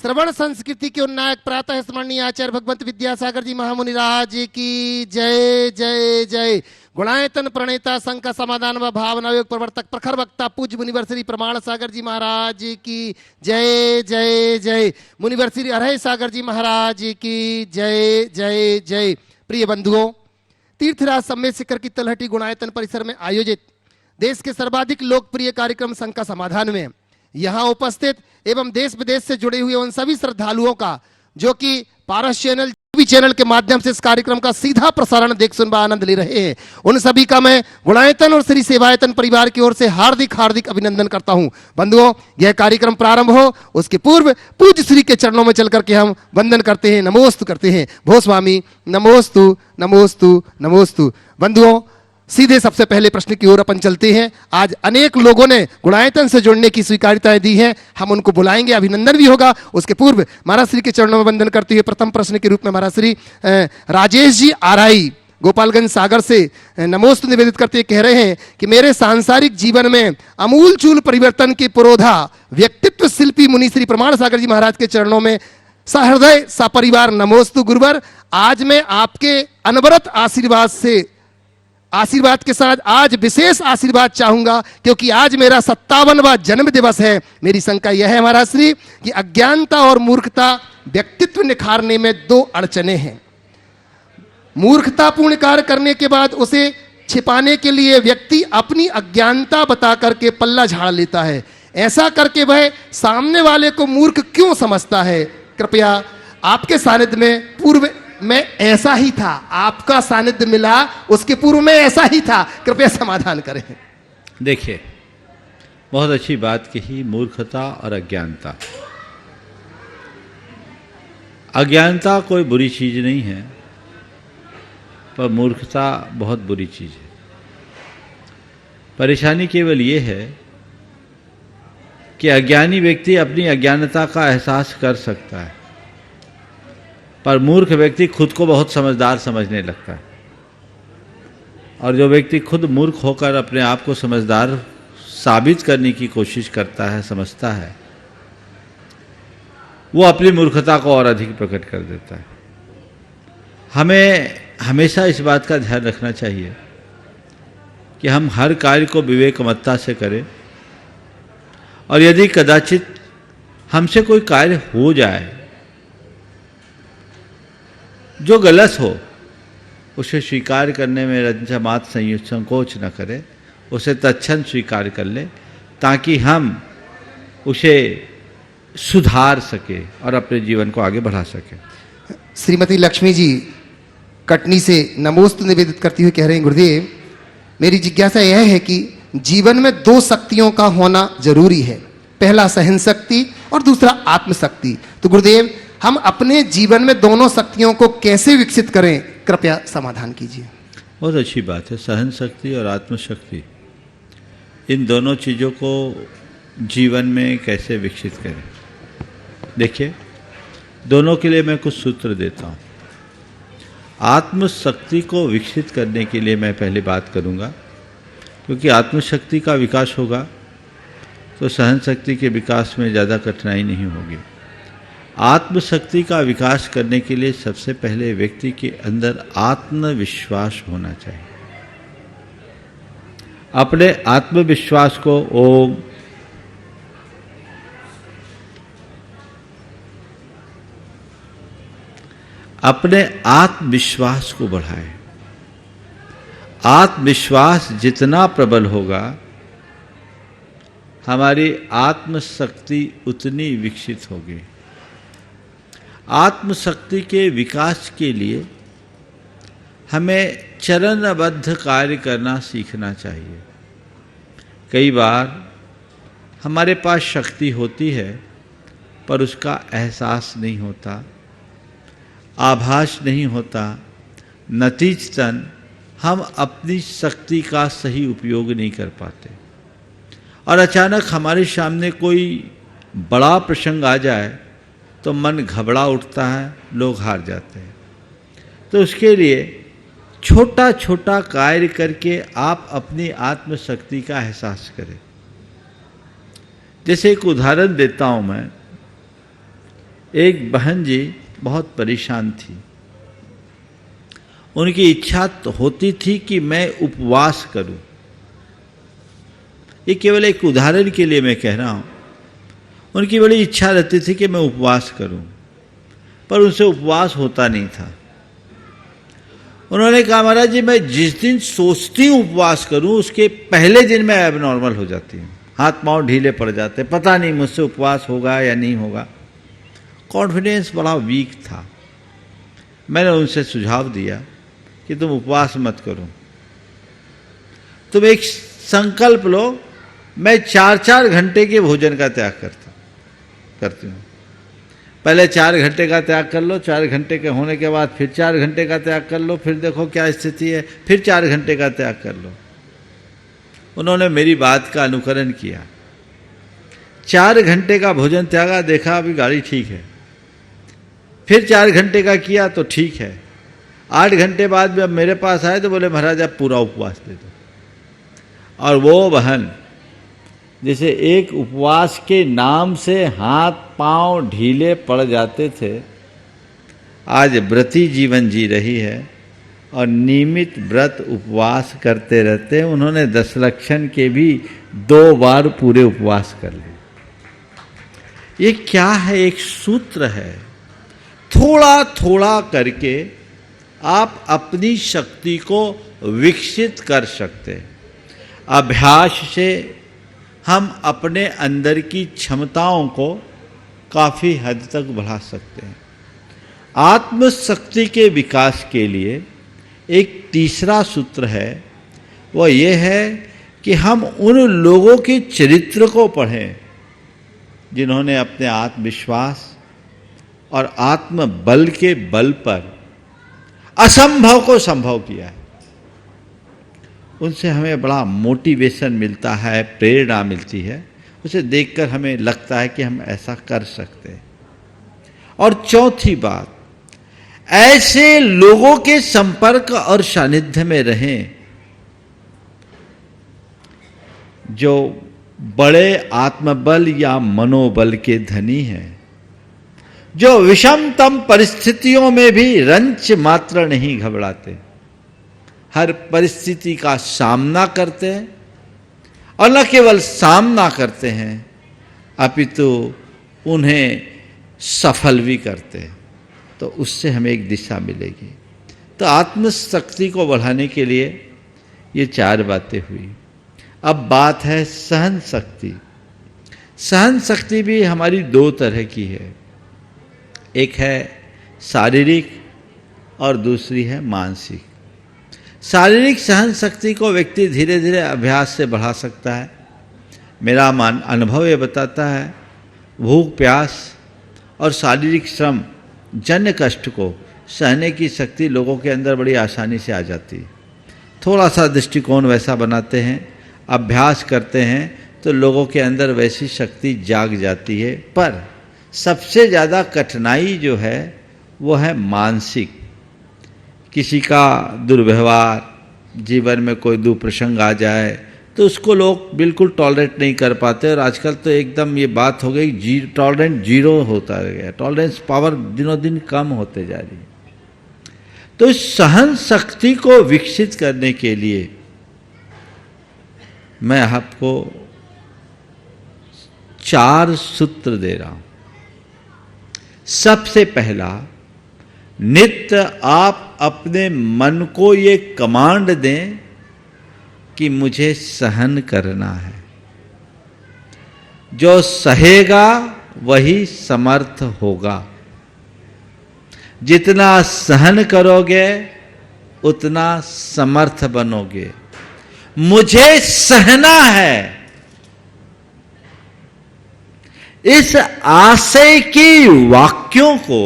श्रवण संस्कृति के उन्नायक प्रातः स्मरणीय आचार्य भगवंत विद्यासागर जी महामुनिराज की जय जय जय। गुणायतन प्रणेता संघ समाधान व भावना योग प्रवर्तक प्रखर वक्ता पूज्य मुनिवर श्री प्रमाण सागर जी महाराज की जय जय जय। मुनिवर श्री अरहय सागर जी महाराज की जय जय जय। प्रिय बंधुओं, तीर्थराज सम्मेद शिखर की तलहटी गुणायतन परिसर में आयोजित देश के सर्वाधिक लोकप्रिय कार्यक्रम संघ का समाधान में यहाँ उपस्थित एवं देश विदेश से जुड़े हुए उन सभी श्रद्धालुओं का जो कि पारस चैनल टीवी चैनल के माध्यम से इस कार्यक्रम का सीधा प्रसारण देख सुन व आनंद ले रहे हैं, उन सभी का मैं गुणायतन और श्री सेवायतन परिवार की ओर से हार्दिक हार्दिक अभिनंदन करता हूं। बंधुओं, यह कार्यक्रम प्रारंभ हो उसके पूर्व पूज्य श्री के चरणों में चल करके हम वंदन करते हैं, नमोस्तु करते हैं। भो स्वामी नमोस्तु नमोस्तु नमोस्तु। बंधुओं, सीधे सबसे पहले प्रश्न की ओर अपन चलते हैं। आज अनेक लोगों ने गुणायतन से जुड़ने की स्वीकारिताएं दी हैं, हम उनको बुलाएंगे, अभिनंदन भी होगा। उसके पूर्व महाराज श्री के चरणों में वंदन करते हुए प्रथम प्रश्न के रूप में महाराज श्री राजेश जी आराई गोपालगंज सागर से नमोस्तु निवेदित करते कह रहे हैं कि मेरे सांसारिक जीवन में अमूल चूल परिवर्तन की पुरोधा व्यक्तित्व शिल्पी मुनि श्री प्रमाण सागर जी महाराज के चरणों में सहृदय सपरिवार नमोस्तु गुरुवर। आज मैं आपके अनवरत आशीर्वाद के साथ आज विशेष आशीर्वाद चाहूंगा, क्योंकि आज मेरा 57वां जन्म दिवस है। मेरी शंका यह है महाराज श्री कि अज्ञानता और मूर्खता व्यक्तित्व निखारने में दो अड़चने हैं। मूर्खतापूर्ण कार्य करने के बाद उसे छिपाने के लिए व्यक्ति अपनी अज्ञानता बता करके पल्ला झाड़ लेता है। ऐसा करके वह सामने वाले को मूर्ख क्यों समझता है? कृपया आपके सानिध्य में पूर्व में ऐसा ही था, आपका सानिध्य मिला उसके पूर्व में ऐसा ही था, कृपया समाधान करें। देखिए, बहुत अच्छी बात कही, मूर्खता और अज्ञानता। अज्ञानता कोई बुरी चीज नहीं है, पर मूर्खता बहुत बुरी चीज है। परेशानी केवल ये है कि अज्ञानी व्यक्ति अपनी अज्ञानता का एहसास कर सकता है, पर मूर्ख व्यक्ति खुद को बहुत समझदार समझने लगता है। और जो व्यक्ति खुद मूर्ख होकर अपने आप को समझदार साबित करने की कोशिश करता है, समझता है, वो अपनी मूर्खता को और अधिक प्रकट कर देता है। हमें हमेशा इस बात का ध्यान रखना चाहिए कि हम हर कार्य को विवेकमत्ता से करें, और यदि कदाचित हमसे कोई कार्य हो जाए जो गलत हो, उसे स्वीकार करने में रंजमात संकोच न करें, उसे तत्क्षण स्वीकार कर ले, ताकि हम उसे सुधार सके और अपने जीवन को आगे बढ़ा सके। श्रीमती लक्ष्मी जी कटनी से नमोस्तु निवेदित करती हुई कह रहे हैं, गुरुदेव मेरी जिज्ञासा यह है कि जीवन में दो शक्तियों का होना जरूरी है, पहला सहन शक्ति और दूसरा आत्मशक्ति। तो गुरुदेव हम अपने जीवन में दोनों शक्तियों को कैसे विकसित करें, कृपया समाधान कीजिए। बहुत अच्छी बात है, सहन शक्ति और आत्मशक्ति, इन दोनों चीज़ों को जीवन में कैसे विकसित करें। देखिए, दोनों के लिए मैं कुछ सूत्र देता हूँ। आत्मशक्ति को विकसित करने के लिए मैं पहले बात करूँगा, क्योंकि आत्मशक्ति का विकास होगा तो सहन शक्ति के विकास में ज़्यादा कठिनाई नहीं होगी। आत्मशक्ति का विकास करने के लिए सबसे पहले व्यक्ति के अंदर आत्मविश्वास होना चाहिए। अपने आत्मविश्वास को अपने आत्मविश्वास को बढ़ाएं। आत्मविश्वास जितना प्रबल होगा, हमारी आत्मशक्ति उतनी विकसित होगी। आत्मशक्ति के विकास के लिए हमें चरणबद्ध कार्य करना सीखना चाहिए। कई बार हमारे पास शक्ति होती है पर उसका एहसास नहीं होता, आभास नहीं होता, नतीजतन हम अपनी शक्ति का सही उपयोग नहीं कर पाते, और अचानक हमारे सामने कोई बड़ा प्रसंग आ जाए तो मन घबरा उठता है, लोग हार जाते हैं। तो उसके लिए छोटा छोटा कार्य करके आप अपनी आत्मशक्ति का एहसास करें। जैसे एक उदाहरण देता हूं मैं एक बहन जी बहुत परेशान थी। उनकी इच्छा तो होती थी कि मैं उपवास करूं। ये केवल एक उदाहरण के लिए मैं कह रहा हूं। उनकी बड़ी इच्छा रहती थी कि मैं उपवास करूं, पर उनसे उपवास होता नहीं था। उन्होंने कहा, महाराज जी, मैं जिस दिन सोचती हूं उपवास करूं, उसके पहले दिन मैं एबनॉर्मल हो जाती हूं, हाथ पांव ढीले पड़ जाते, पता नहीं मुझसे उपवास होगा या नहीं होगा। कॉन्फिडेंस बड़ा वीक था। मैंने उनसे सुझाव दिया कि तुम उपवास मत करो, तुम एक संकल्प लो, मैं 4-4 घंटे के भोजन का त्याग करती हूँ। पहले 4 घंटे का त्याग कर लो, 4 घंटे के होने के बाद फिर 4 घंटे का त्याग कर लो, फिर देखो क्या स्थिति है, फिर 4 घंटे का त्याग कर लो। उन्होंने मेरी बात का अनुकरण किया। 4 घंटे का भोजन त्यागा, देखा अभी गाड़ी ठीक है। फिर 4 घंटे का किया तो ठीक है। 8 घंटे बाद जब मेरे पास आए तो बोले, महाराज आप पूरा उपवास दे दो। और वो बहन जैसे एक उपवास के नाम से हाथ पांव ढीले पड़ जाते थे, आज व्रती जीवन जी रही है और नियमित व्रत उपवास करते रहते हैं। उन्होंने दशलक्षण के भी 2 बार पूरे उपवास कर लिए। ये क्या है? एक सूत्र है। थोड़ा थोड़ा करके आप अपनी शक्ति को विकसित कर सकते हैं। अभ्यास से हम अपने अंदर की क्षमताओं को काफ़ी हद तक बढ़ा सकते हैं। आत्मशक्ति के विकास के लिए एक तीसरा सूत्र है, वह यह है कि हम उन लोगों के चरित्र को पढ़ें जिन्होंने अपने आत्मविश्वास और आत्मबल के बल पर असंभव को संभव किया है। उनसे हमें बड़ा मोटिवेशन मिलता है, प्रेरणा मिलती है। उसे देखकर हमें लगता है कि हम ऐसा कर सकते हैं। और चौथी बात, ऐसे लोगों के संपर्क और सानिध्य में रहें जो बड़े आत्मबल या मनोबल के धनी हैं, जो विषमतम परिस्थितियों में भी रंच मात्र नहीं घबराते, हर परिस्थिति का सामना करते हैं और न केवल सामना करते हैं अपितु उन्हें सफल भी करते हैं। तो उससे हमें एक दिशा मिलेगी। तो आत्मशक्ति को बढ़ाने के लिए ये 4 बातें हुई। अब बात है सहन शक्ति। सहन शक्ति भी हमारी 2 तरह की है, एक है शारीरिक और दूसरी है मानसिक। शारीरिक सहन शक्ति को व्यक्ति धीरे धीरे अभ्यास से बढ़ा सकता है। मेरा अनुभव ये बताता है, भूख प्यास और शारीरिक श्रम जन्य कष्ट को सहने की शक्ति लोगों के अंदर बड़ी आसानी से आ जाती है। थोड़ा सा दृष्टिकोण वैसा बनाते हैं, अभ्यास करते हैं तो लोगों के अंदर वैसी शक्ति जाग जाती है। पर सबसे ज़्यादा कठिनाई जो है वो है मानसिक। किसी का दुर्व्यवहार, जीवन में कोई दुप्रसंग आ जाए तो उसको लोग बिल्कुल टॉलरेट नहीं कर पाते। और आजकल तो एकदम ये बात हो गई, टॉलरेंस 0 होता गया, टॉलरेंस पावर दिनों दिन कम होते जा रही है। तो इस सहन शक्ति को विकसित करने के लिए मैं आपको 4 सूत्र दे रहा हूं। सबसे पहला, नित्य आप अपने मन को ये कमांड दें कि मुझे सहन करना है। जो सहेगा वही समर्थ होगा। जितना सहन करोगे उतना समर्थ बनोगे। मुझे सहना है, इस आशय के वाक्यों को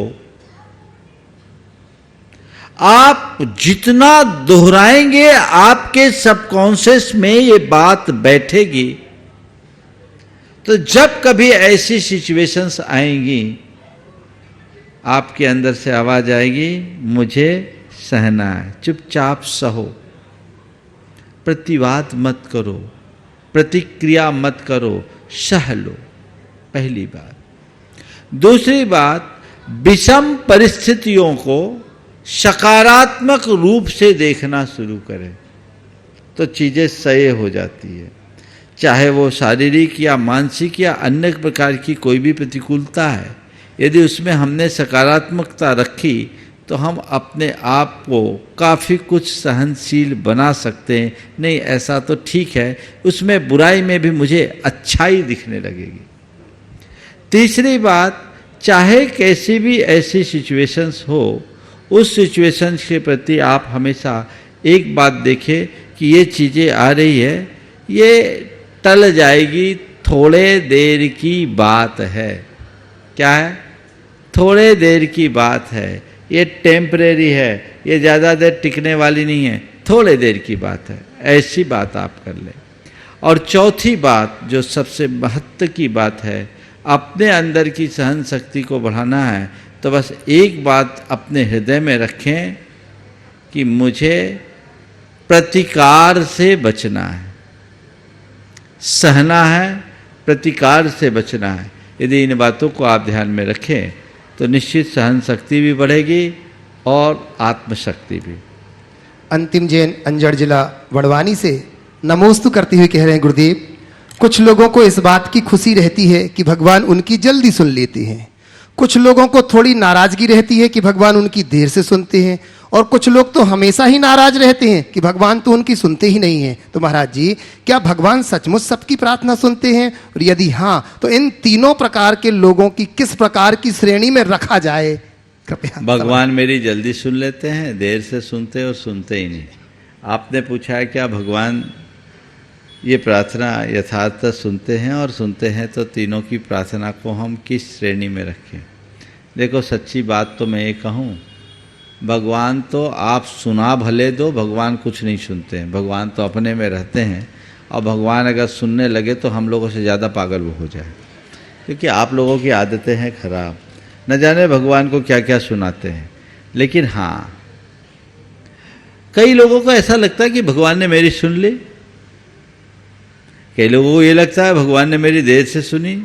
आप जितना दोहराएंगे आपके सबकॉन्शियस में ये बात बैठेगी। तो जब कभी ऐसी सिचुएशंस आएंगी आपके अंदर से आवाज आएगी, मुझे सहना है। चुपचाप सहो, प्रतिवाद मत करो, प्रतिक्रिया मत करो, सह लो। पहली बात। दूसरी बात, विषम परिस्थितियों को सकारात्मक रूप से देखना शुरू करें तो चीजें सही हो जाती है। चाहे वो शारीरिक या मानसिक या अन्य प्रकार की कोई भी प्रतिकूलता है, यदि उसमें हमने सकारात्मकता रखी तो हम अपने आप को काफ़ी कुछ सहनशील बना सकते हैं। नहीं ऐसा तो ठीक है, उसमें बुराई में भी मुझे अच्छाई दिखने लगेगी। तीसरी बात, चाहे कैसी भी ऐसी सिचुएशंस हो, उस सिचुएशंस के प्रति आप हमेशा एक बात देखें कि ये चीज़ें आ रही है, ये टल जाएगी, थोड़े देर की बात है। क्या है? थोड़े देर की बात है, ये टेम्परेरी है, ये ज़्यादा देर टिकने वाली नहीं है, थोड़े देर की बात है। ऐसी बात आप कर लें। और चौथी बात जो सबसे महत्व की बात है, अपने अंदर की सहन शक्ति को बढ़ाना है तो बस एक बात अपने हृदय में रखें कि मुझे प्रतिकार से बचना है, सहना है, प्रतिकार से बचना है। यदि इन बातों को आप ध्यान में रखें तो निश्चित सहन शक्ति भी बढ़ेगी और आत्मशक्ति भी। अंतिम जैन अंजड़ जिला वड़वानी से नमोस्तु करते हुए कह रहे हैं, गुरुदेव कुछ लोगों को इस बात की खुशी रहती है कि भगवान उनकी जल्दी सुन लेते हैं, कुछ लोगों को थोड़ी नाराजगी रहती है कि भगवान उनकी देर से सुनते हैं, और कुछ लोग तो हमेशा ही नाराज रहते हैं कि भगवान तो उनकी सुनते ही नहीं हैं। तो महाराज जी, क्या भगवान सचमुच सबकी प्रार्थना सुनते हैं? और यदि हाँ, तो इन तीनों प्रकार के लोगों की किस प्रकार की श्रेणी में रखा जाए? कृपया। भगवान मेरी जल्दी सुन लेते हैं, देर से सुनते और सुनते ही नहीं। आपने पूछा है क्या भगवान ये प्रार्थना यथार्थ सुनते हैं और सुनते हैं, तो तीनों की प्रार्थना को हम किस श्रेणी में रखें? देखो सच्ची बात तो मैं ये कहूँ, भगवान तो आप सुना भले दो, भगवान कुछ नहीं सुनते हैं। भगवान तो अपने में रहते हैं, और भगवान अगर सुनने लगे तो हम लोगों से ज़्यादा पागल वो हो जाए, क्योंकि आप लोगों की आदतें हैं खराब, न जाने भगवान को क्या क्या सुनाते हैं। लेकिन हाँ, कई लोगों को ऐसा लगता है कि भगवान ने मेरी सुन ली, कई लोगों को ये लगता है भगवान ने मेरी देर से सुनी,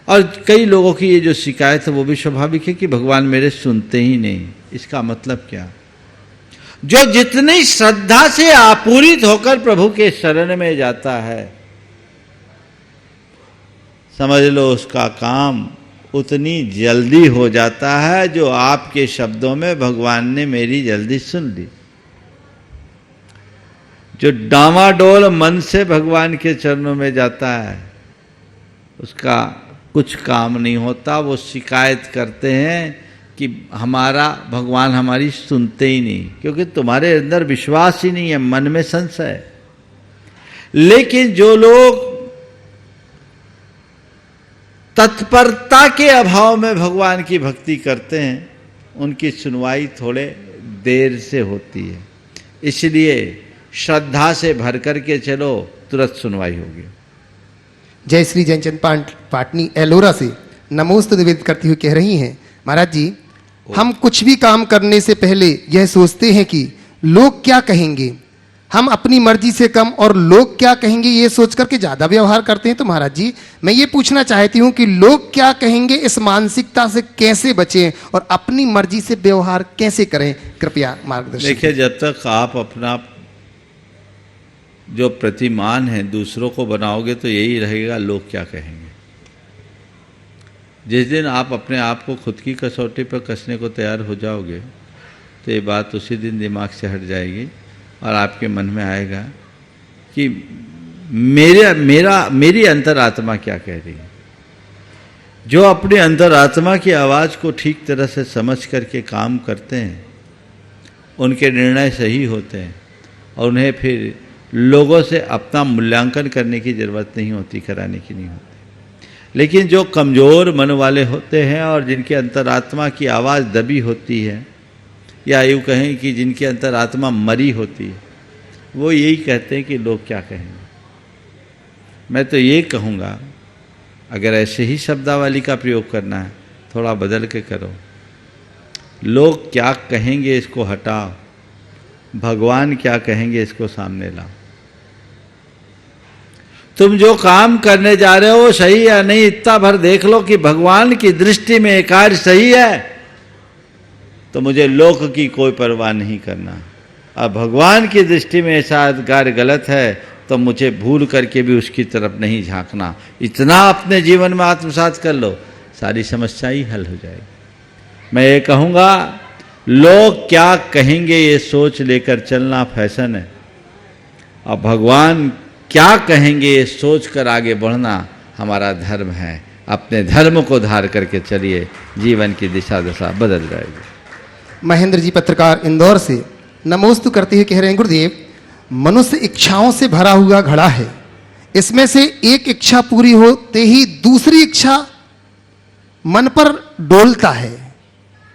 और कई लोगों की ये जो शिकायत है वो भी स्वाभाविक है कि भगवान मेरे सुनते ही नहीं। इसका मतलब क्या? जो जितनी श्रद्धा से आपूरित होकर प्रभु के शरण में जाता है, समझ लो उसका काम उतनी जल्दी हो जाता है जो आपके शब्दों में भगवान ने मेरी जल्दी सुन ली। जो डामाडोल मन से भगवान के चरणों में जाता है, उसका कुछ काम नहीं होता। वो शिकायत करते हैं कि हमारा भगवान हमारी सुनते ही नहीं, क्योंकि तुम्हारे अंदर विश्वास ही नहीं है, मन में संशय है। लेकिन जो लोग तत्परता के अभाव में भगवान की भक्ति करते हैं, उनकी सुनवाई थोड़े देर से होती है। इसलिए श्रद्धा से भर करके चलो, तुरंत सुनवाई होगी। जय श्री जयचंद पाटनी एलोरा से नमोस्तु निवेदित करती हुई कह रही हैं, महाराज जी हम कुछ भी काम करने से पहले यह सोचते हैं कि लोग क्या कहेंगे, हम अपनी मर्जी से कम और लोग क्या कहेंगे ये सोच करके ज्यादा व्यवहार करते हैं। तो महाराज जी मैं ये पूछना चाहती हूँ कि लोग क्या कहेंगे इस मानसिकता से कैसे बचें और अपनी मर्जी से व्यवहार कैसे करें? कृपया मार्गदर्शन। देखिए, जब तक आप अपना जो प्रतिमान है दूसरों को बनाओगे तो यही रहेगा, लोग क्या कहेंगे। जिस दिन आप अपने आप को खुद की कसौटी पर कसने को तैयार हो जाओगे तो ये बात उसी दिन दिमाग से हट जाएगी और आपके मन में आएगा कि मेरी अंतरात्मा क्या कह रही है। जो अपनी अंतरात्मा की आवाज़ को ठीक तरह से समझ करके काम करते हैं, उनके निर्णय सही होते हैं और उन्हें फिर लोगों से अपना मूल्यांकन करने की ज़रूरत नहीं होती, कराने की नहीं होती। लेकिन जो कमज़ोर मन वाले होते हैं और जिनके अंतरात्मा की आवाज़ दबी होती है, या यूँ कहें कि जिनकी अंतरात्मा मरी होती है, वो यही कहते हैं कि लोग क्या कहेंगे। मैं तो ये कहूँगा, अगर ऐसे ही शब्दावली का प्रयोग करना है, थोड़ा बदल के करो। लोग क्या कहेंगे इसको हटाओ, भगवान क्या कहेंगे इसको सामने लाओ। तुम जो काम करने जा रहे हो सही या नहीं, इतना भर देख लो कि भगवान की दृष्टि में ये कार्य सही है, तो मुझे लोक की कोई परवाह नहीं करना। अब भगवान की दृष्टि में ऐसा कार्य गलत है तो मुझे भूल करके भी उसकी तरफ नहीं झांकना। इतना अपने जीवन में आत्मसात कर लो, सारी समस्या ही हल हो जाएगी। मैं ये कहूँगा, लोग क्या कहेंगे ये सोच लेकर चलना फैशन है, और भगवान क्या कहेंगे ये सोच कर आगे बढ़ना हमारा धर्म है। अपने धर्म को धार करके चलिए, जीवन की दिशा दशा बदल जाएगी। महेंद्र जी पत्रकार इंदौर से नमोस्तु करते हुए कह रहे हैं, गुरुदेव, मनुष्य इच्छाओं से भरा हुआ घड़ा है, इसमें से एक इच्छा पूरी होते ही दूसरी इच्छा मन पर डोलता है,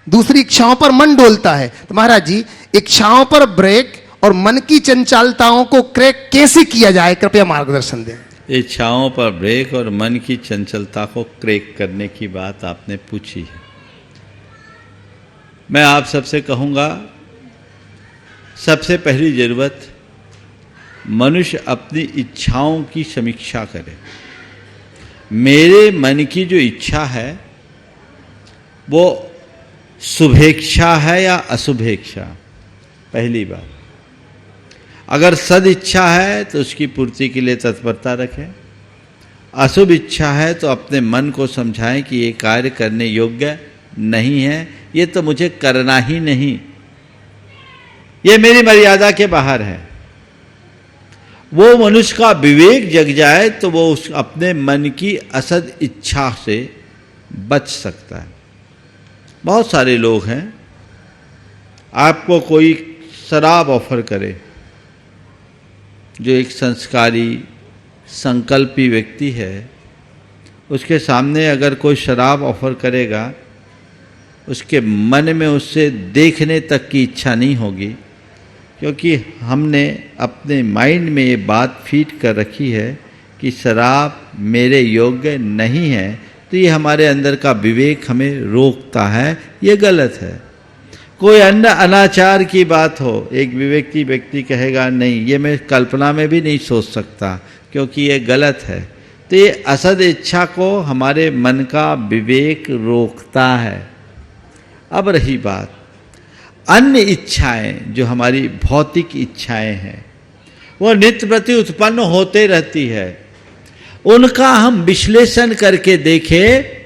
दूसरी इच्छाओं पर मन डोलता है। तो महाराज जी, इच्छाओं पर ब्रेक और मन की चंचलताओं को क्रैक कैसे किया जाए, कृपया मार्गदर्शन दें। इच्छाओं पर ब्रेक और मन की चंचलता को क्रैक करने की बात आपने पूछी है। मैं आप सबसे कहूँगा, सबसे पहली जरूरत मनुष्य अपनी इच्छाओं की समीक्षा करे। मेरे मन की जो इच्छा है वो शुभेच्छा है या अशुभेच्छा, पहली बात। अगर सद इच्छा है तो उसकी पूर्ति के लिए तत्परता रखें, अशुभ इच्छा है तो अपने मन को समझाएं कि ये कार्य करने योग्य नहीं है, ये तो मुझे करना ही नहीं, ये मेरी मर्यादा के बाहर है। वो मनुष्य का विवेक जग जाए तो वो उस अपने मन की असद इच्छा से बच सकता है। बहुत सारे लोग हैं, आपको कोई शराब ऑफर करे, जो एक संस्कारी संकल्पी व्यक्ति है, उसके सामने अगर कोई शराब ऑफर करेगा, उसके मन में उससे देखने तक की इच्छा नहीं होगी, क्योंकि हमने अपने माइंड में ये बात फीड कर रखी है कि शराब मेरे योग्य नहीं है, तो ये हमारे अंदर का विवेक हमें रोकता है, ये गलत है। कोई अन्य अनाचार की बात हो, एक विवेकी व्यक्ति कहेगा नहीं, ये मैं कल्पना में भी नहीं सोच सकता क्योंकि ये गलत है, तो ये असद इच्छा को हमारे मन का विवेक रोकता है। अब रही बात अन्य इच्छाएं, जो हमारी भौतिक इच्छाएं हैं, वो नित्य प्रति उत्पन्न होते रहती है। उनका हम विश्लेषण करके देखें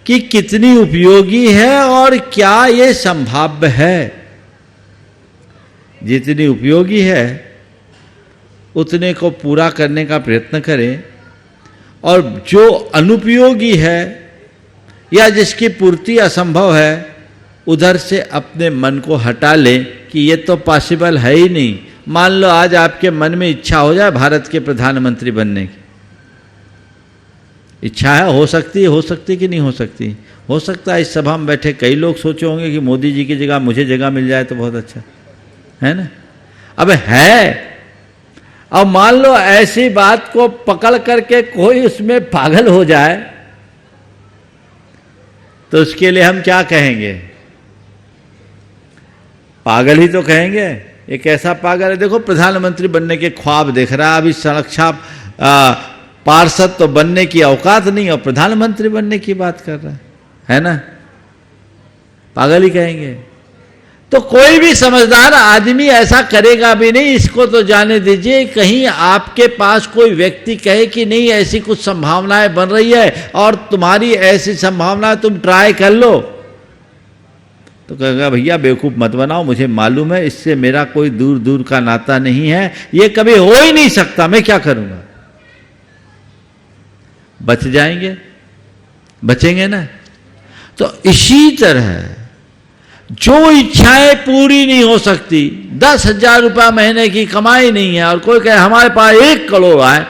कि कितनी उपयोगी है और क्या ये संभाव्य है। जितनी उपयोगी है उतने को पूरा करने का प्रयत्न करें, और जो अनुपयोगी है या जिसकी पूर्ति असंभव है, उधर से अपने मन को हटा लें कि ये तो पॉसिबल है ही नहीं। मान लो आज आपके मन में इच्छा हो जाए भारत के प्रधानमंत्री बनने की, इच्छा है, हो सकती कि नहीं हो सकती? हो सकता है इस सभा में बैठे कई लोग सोचे होंगे कि मोदी जी की जगह मुझे जगह मिल जाए तो बहुत अच्छा है ना। अब है, अब मान लो ऐसी बात को पकड़ करके कोई उसमें पागल हो जाए, तो उसके लिए हम क्या कहेंगे? पागल ही तो कहेंगे। एक ऐसा पागल है, देखो प्रधानमंत्री बनने के ख्वाब देख रहा है, अभी सड़क छाप पार्षद तो बनने की औकात नहीं और प्रधानमंत्री बनने की बात कर रहा है ना, पागल ही कहेंगे। तो कोई भी समझदार आदमी ऐसा करेगा भी नहीं, इसको तो जाने दीजिए। कहीं आपके पास कोई व्यक्ति कहे कि नहीं ऐसी कुछ संभावनाएं बन रही है और तुम्हारी ऐसी संभावना तुम ट्राई कर लो, तो कहेगा भैया बेवकूफ़ मत बनाओ, मुझे मालूम है इससे मेरा कोई दूर दूर का नाता नहीं है, ये कभी हो ही नहीं सकता, मैं क्या करूंगा। बच जाएंगे, बचेंगे ना। तो इसी तरह जो इच्छाएं पूरी नहीं हो सकती, 10,000 रुपया महीने की कमाई नहीं है और कोई कहे हमारे पास 1 करोड़ आए,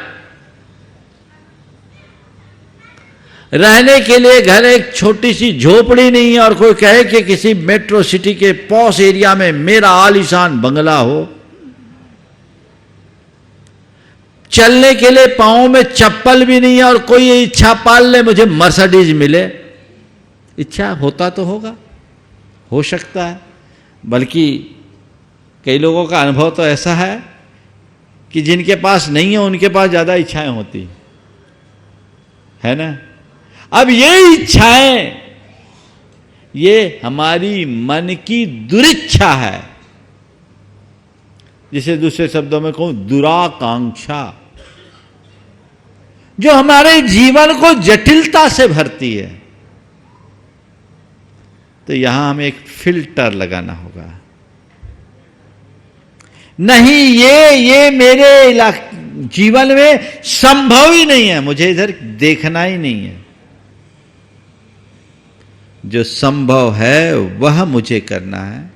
रहने के लिए घर एक छोटी सी झोपड़ी नहीं है और कोई कहे कि किसी मेट्रो सिटी के पॉश एरिया में मेरा आलीशान बंगला हो, चलने के लिए पांव में चप्पल भी नहीं है और कोई ये इच्छा पाल ले मुझे मर्सिडीज मिले। इच्छा होता तो होगा, हो सकता है, बल्कि कई लोगों का अनुभव तो ऐसा है कि जिनके पास नहीं है उनके पास ज्यादा इच्छाएं होती है ना। अब ये इच्छाएं, ये हमारी मन की दुरिच्छा है, जिसे दूसरे शब्दों में कहूं दुराकांक्षा, जो हमारे जीवन को जटिलता से भरती है। तो यहां हमें एक फिल्टर लगाना होगा। नहीं, ये मेरे जीवन में संभव ही नहीं है, मुझे इधर देखना ही नहीं है। जो संभव है वह मुझे करना है,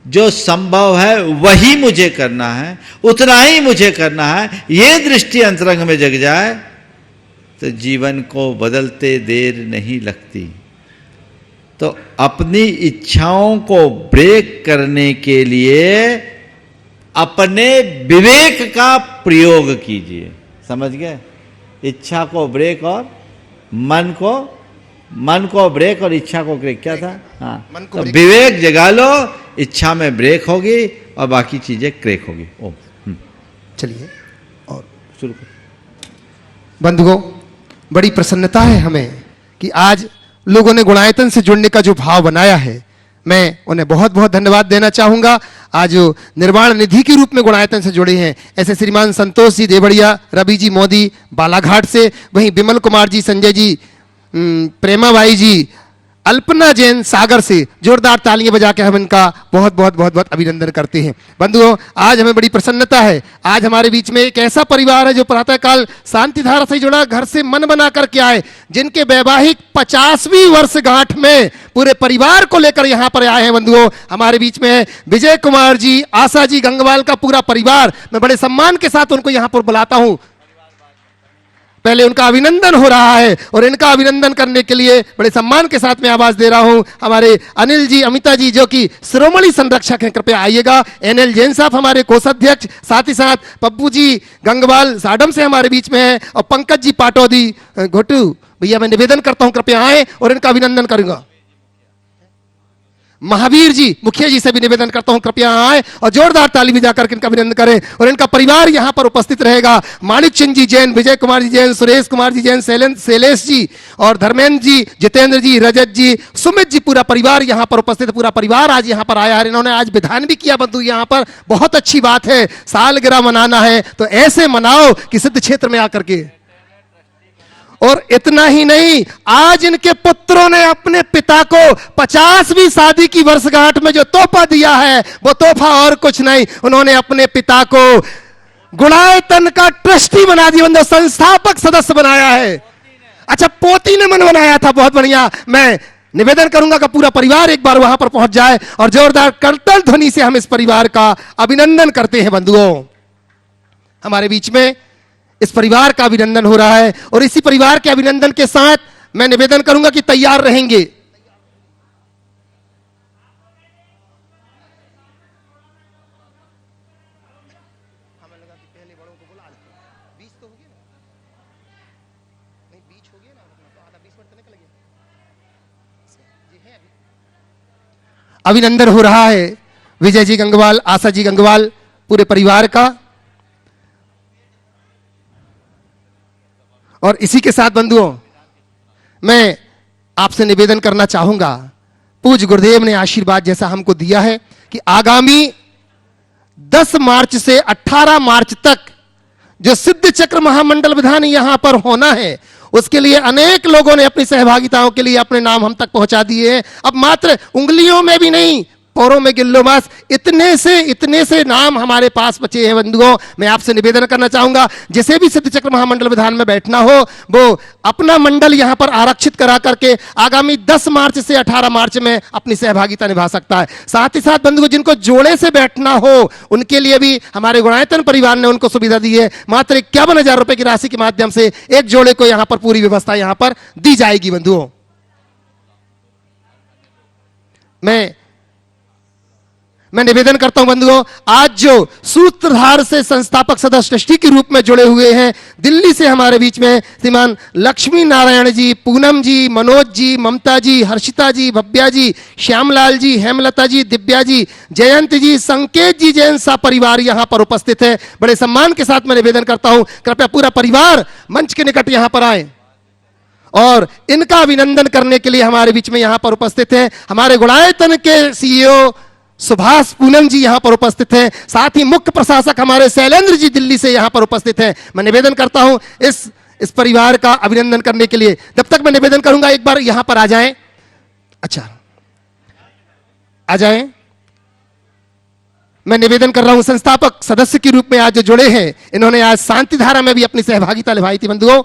जो संभव है वही मुझे करना है, उतना ही मुझे करना है। ये दृष्टि अंतरंग में जग जाए तो जीवन को बदलते देर नहीं लगती। तो अपनी इच्छाओं को ब्रेक करने के लिए अपने विवेक का प्रयोग कीजिए। समझ गए? इच्छा को ब्रेक और मन को ब्रेक और इच्छा को ब्रेक। क्या था? हाँ, तो विवेक जगा लो, इच्छा में ब्रेक होगी और बाकी चीजें क्रेक होगी। चलिए और शुरू करें। बंधुओं, बड़ी प्रसन्नता है हमें कि आज लोगों ने गुणायतन से जुड़ने का जो भाव बनाया है, मैं उन्हें बहुत बहुत धन्यवाद देना चाहूंगा। आज निर्वाण निधि के रूप में गुणायतन से जुड़े हैं ऐसे श्रीमान संतोष जी देवड़िया, रवि जी मोदी बालाघाट से, वहीं विमल कुमार जी, संजय जी, प्रेमाबाई जी, अल्पना जैन सागर से, जोरदार तालियां बजा के हम इनका बहुत बहुत बहुत बहुत अभिनंदन करते हैं। बंधुओं, आज हमें बड़ी प्रसन्नता है, आज हमारे बीच में एक ऐसा परिवार है जो प्रातःकाल शांति धारा से जुड़ा, घर से मन बना करके आए, जिनके वैवाहिक 50वीं वर्षगांठ में पूरे परिवार को लेकर यहां पर आए हैं। बंधुओं, हमारे बीच में है विजय कुमार जी, आशा जी गंगवाल का पूरा परिवार। मैं बड़े सम्मान के साथ उनको यहां पर बुलाता हूं। पहले उनका अभिनंदन हो रहा है और इनका अभिनंदन करने के लिए बड़े सम्मान के साथ मैं आवाज दे रहा हूं हमारे अनिल जी, अमिता जी, जो कि शिरोमणि संरक्षक हैं। कृपया आइएगा। एनएल जैन साहब हमारे कोषाध्यक्ष, साथ ही साथ पप्पू जी गंगवाल साडम से हमारे बीच में है, और पंकज जी पाटौदी घोटू भैया, मैं निवेदन करता हूं कृपया आए और इनका अभिनंदन करूंगा। महावीर जी मुखिया जी से भी निवेदन करता हूं कृपया आए और जोरदार ताली बजा करके इनका अभिनंदन करें, और इनका परिवार यहां पर उपस्थित रहेगा। माणिक चंद जी जैन, विजय कुमार जी जैन, सुरेश कुमार जी जैन, शैलेश जी और धर्मेंद्र जी, जितेंद्र जी, रजत जी, सुमित जी, पूरा परिवार यहां पर उपस्थित, पूरा परिवार आज यहां पर आया है। इन्होंने आज विधान भी किया बंधु यहां पर, बहुत अच्छी बात है। सालगिरह मनाना है तो ऐसे मनाओ कि सिद्ध क्षेत्र में आकर के। और इतना ही नहीं, आज इनके पुत्रों ने अपने पिता को 50वीं शादी की वर्षगांठ में जो तोहफा दिया है, वो तोहफा और कुछ नहीं, उन्होंने अपने पिता को गुणायतन का ट्रस्टी बना दिया, मतलब संस्थापक सदस्य बनाया है। अच्छा, पोती ने मन बनाया था, बहुत बढ़िया। मैं निवेदन करूंगा कि पूरा परिवार एक बार वहां पर पहुंच जाए और जोरदार करतल ध्वनि से हम इस परिवार का अभिनंदन करते हैं। बंधुओं, हमारे बीच में इस परिवार का अभिनंदन हो रहा है, और इसी परिवार के अभिनंदन के साथ मैं निवेदन करूंगा कि तैयार रहेंगे। अभिनंदन हो रहा है विजय जी गंगवाल, आशा जी गंगवाल, पूरे परिवार का। और इसी के साथ बंधुओं, मैं आपसे निवेदन करना चाहूंगा, पूज्य गुरुदेव ने आशीर्वाद जैसा हमको दिया है कि आगामी 10 मार्च से 18 मार्च तक जो सिद्ध चक्र महामंडल विधान यहां पर होना है, उसके लिए अनेक लोगों ने अपनी सहभागिताओं के लिए अपने नाम हम तक पहुंचा दिए हैं। अब मात्र उंगलियों में भी नहीं, पौरों में गिन लो बस, इतने से नाम हमारे पास बचे हैं। बंधुओं, मैं आपसे निवेदन करना चाहूंगा, जिसे भी सिद्ध चक्र महामंडल विधान में बैठना हो, वो अपना मंडल यहां पर आरक्षित करा करके आगामी 10 मार्च से 18 मार्च में अपनी सहभागिता निभा सकता है। साथ ही साथ बंधुओं, जिनको जोड़े से बैठना हो, उनके लिए भी हमारे गुणायतन परिवार ने उनको सुविधा दी है। मात्र 51,000 रुपए की राशि के माध्यम से एक जोड़े को यहां पर पूरी व्यवस्था यहां पर दी जाएगी। बंधुओं, मैं निवेदन करता हूं बंधुओं, आज जो सूत्रधार से संस्थापक सदस्य ट्रस्टी के रूप में जुड़े हुए हैं दिल्ली से हमारे बीच में श्रीमान लक्ष्मी नारायण जी, पूनम जी, मनोज जी, ममता जी, हर्षिता जी, भव्या जी, श्यामलाल जी, हेमलता जी, दिव्या जी, जयंत जी, संकेत जी, जैन सा परिवार यहां पर उपस्थित है। बड़े सम्मान के साथ मैं निवेदन करता हूं, कृपया पूरा परिवार मंच के निकट यहां पर आए और इनका अभिनंदन करने के लिए हमारे बीच में यहां पर उपस्थित हैं हमारे गुणायतन के सीईओ सुभाष पूनम जी यहां पर उपस्थित हैं, साथ ही मुख्य प्रशासक हमारे शैलेंद्र जी दिल्ली से यहां पर उपस्थित हैं। मैं निवेदन करता हूं इस परिवार का अभिनंदन करने के लिए। जब तक मैं निवेदन करूंगा एक बार यहां पर आ जाएं। अच्छा, आ जाएं। मैं निवेदन कर रहा हूं संस्थापक सदस्य के रूप में आज जो जुड़े हैं, इन्होंने आज शांति धारा में भी अपनी सहभागिता निभाई थी। बंधुओं,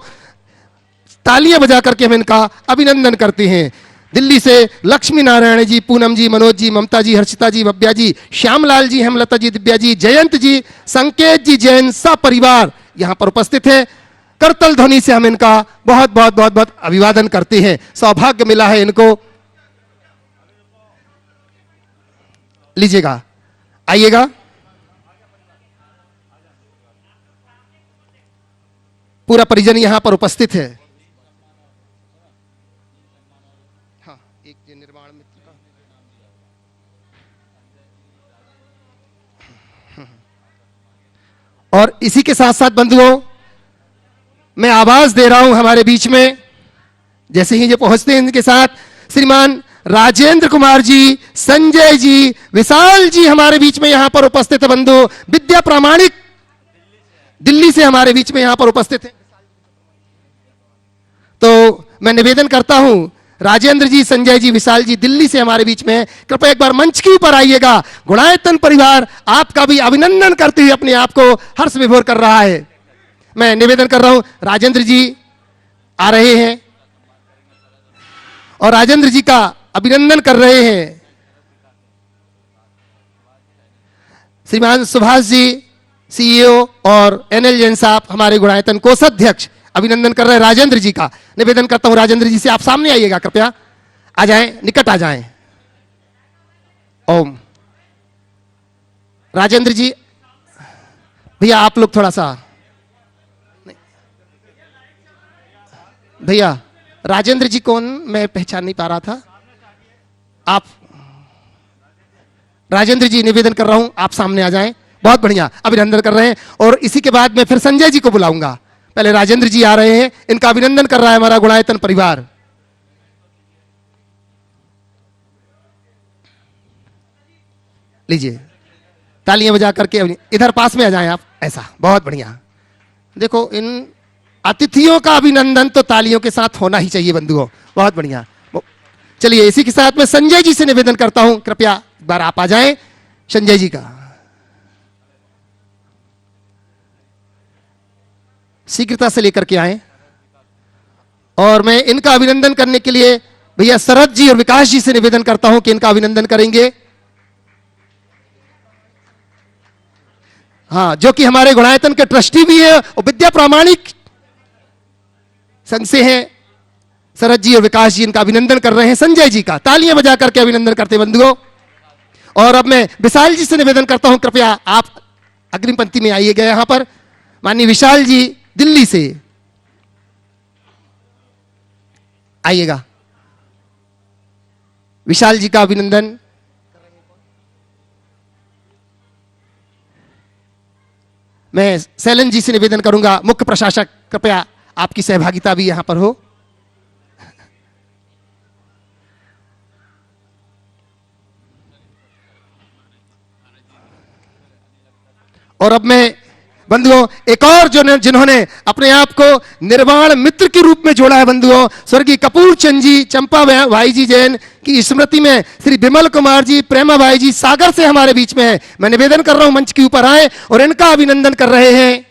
तालियां बजा करके हम इनका अभिनंदन करते हैं। दिल्ली से लक्ष्मी नारायण जी, पूनम जी, मनोज जी, ममता जी, हर्षिता जी, भव्या जी, श्यामलाल जी, हेमलता जी, दिव्या जी, जयंत जी, संकेत जी, जैन सा परिवार यहां पर उपस्थित है। करतल ध्वनि से हम इनका बहुत बहुत बहुत बहुत अभिवादन करते हैं। सौभाग्य मिला है इनको। लीजिएगा, आइएगा। पूरा परिजन यहां पर उपस्थित है। हाँ, एक निर्माण मित्र का और इसी के साथ साथ बंधुओं मैं आवाज दे रहा हूं हमारे बीच में, जैसे ही ये पहुंचते हैं इनके साथ श्रीमान राजेंद्र कुमार जी, संजय जी, विशाल जी हमारे बीच में यहां पर उपस्थित है। बंधु विद्या प्रामाणिक दिल्ली से हमारे बीच में यहां पर उपस्थित है। तो मैं निवेदन करता हूं राजेंद्र जी, संजय जी, विशाल जी दिल्ली से हमारे बीच में, कृपया एक बार मंच के ऊपर आइएगा। गुणायतन परिवार आपका भी अभिनंदन करते हुए अपने आप को हर्ष विभोर कर रहा है। मैं निवेदन कर रहा हूं राजेंद्र जी आ रहे हैं और राजेंद्र जी का अभिनंदन कर रहे हैं श्रीमान सुभाष जी, सीईओ, और एनएल जैन साहब हमारे गुणायतन कोषाध्यक्ष अभिनंदन कर रहे हैं राजेंद्र जी का। निवेदन करता हूं राजेंद्र जी से आप सामने आइएगा, कृपया आ जाएं, निकट आ जाएं। ओम राजेंद्र जी, भैया आप लोग थोड़ा सा, भैया राजेंद्र जी कौन, मैं पहचान नहीं पा रहा था। आप राजेंद्र जी, निवेदन कर रहा हूं आप सामने आ जाएं। बहुत बढ़िया, अभिनंदन कर रहे हैं। और इसी के बाद मैं फिर संजय जी को बुलाऊंगा। पहले राजेंद्र जी आ रहे हैं, इनका अभिनंदन कर रहा है हमारा गुणायतन परिवार। लीजिए, तालियां बजा करके इधर पास में आ जाएं आप। ऐसा, बहुत बढ़िया। देखो, इन अतिथियों का अभिनंदन तो तालियों के साथ होना ही चाहिए बंधुओं। बहुत बढ़िया। चलिए, इसी के साथ मैं संजय जी से निवेदन करता हूं, कृपया एक बार आप आ जाएं। संजय जी का शीघ्रता से लेकर के आए। और मैं इनका अभिनंदन करने के लिए भैया शरद जी और विकास जी से निवेदन करता हूं कि इनका अभिनंदन करेंगे। हाँ, जो कि हमारे गुणायतन के ट्रस्टी भी है और विद्या प्रामाणिक संघ से हैं। शरद जी और विकास जी इनका अभिनंदन कर रहे हैं। संजय जी का तालियां बजा करके अभिनंदन करते बंधुओं। और अब मैं विशाल जी से निवेदन करता हूं, कृपया आप अग्रिम पंक्ति में आइएगा। यहां पर माननीय विशाल जी दिल्ली से आइएगा। विशाल जी का अभिनंदन। मैं शैलेंद्र जी से निवेदन करूंगा, मुख्य प्रशासक, कृपया आपकी सहभागिता भी यहां पर हो। और अब मैं बंधुओं एक और जिन्होंने अपने आप को निर्वाण मित्र के रूप में जोड़ा है बंधुओं, स्वर्गीय कपूर चंद जी, चंपा भाई जी जैन की स्मृति में श्री विमल कुमार जी, प्रेमा भाई जी सागर से हमारे बीच में है। मैं निवेदन कर रहा हूं मंच के ऊपर आए और इनका अभिनंदन कर रहे हैं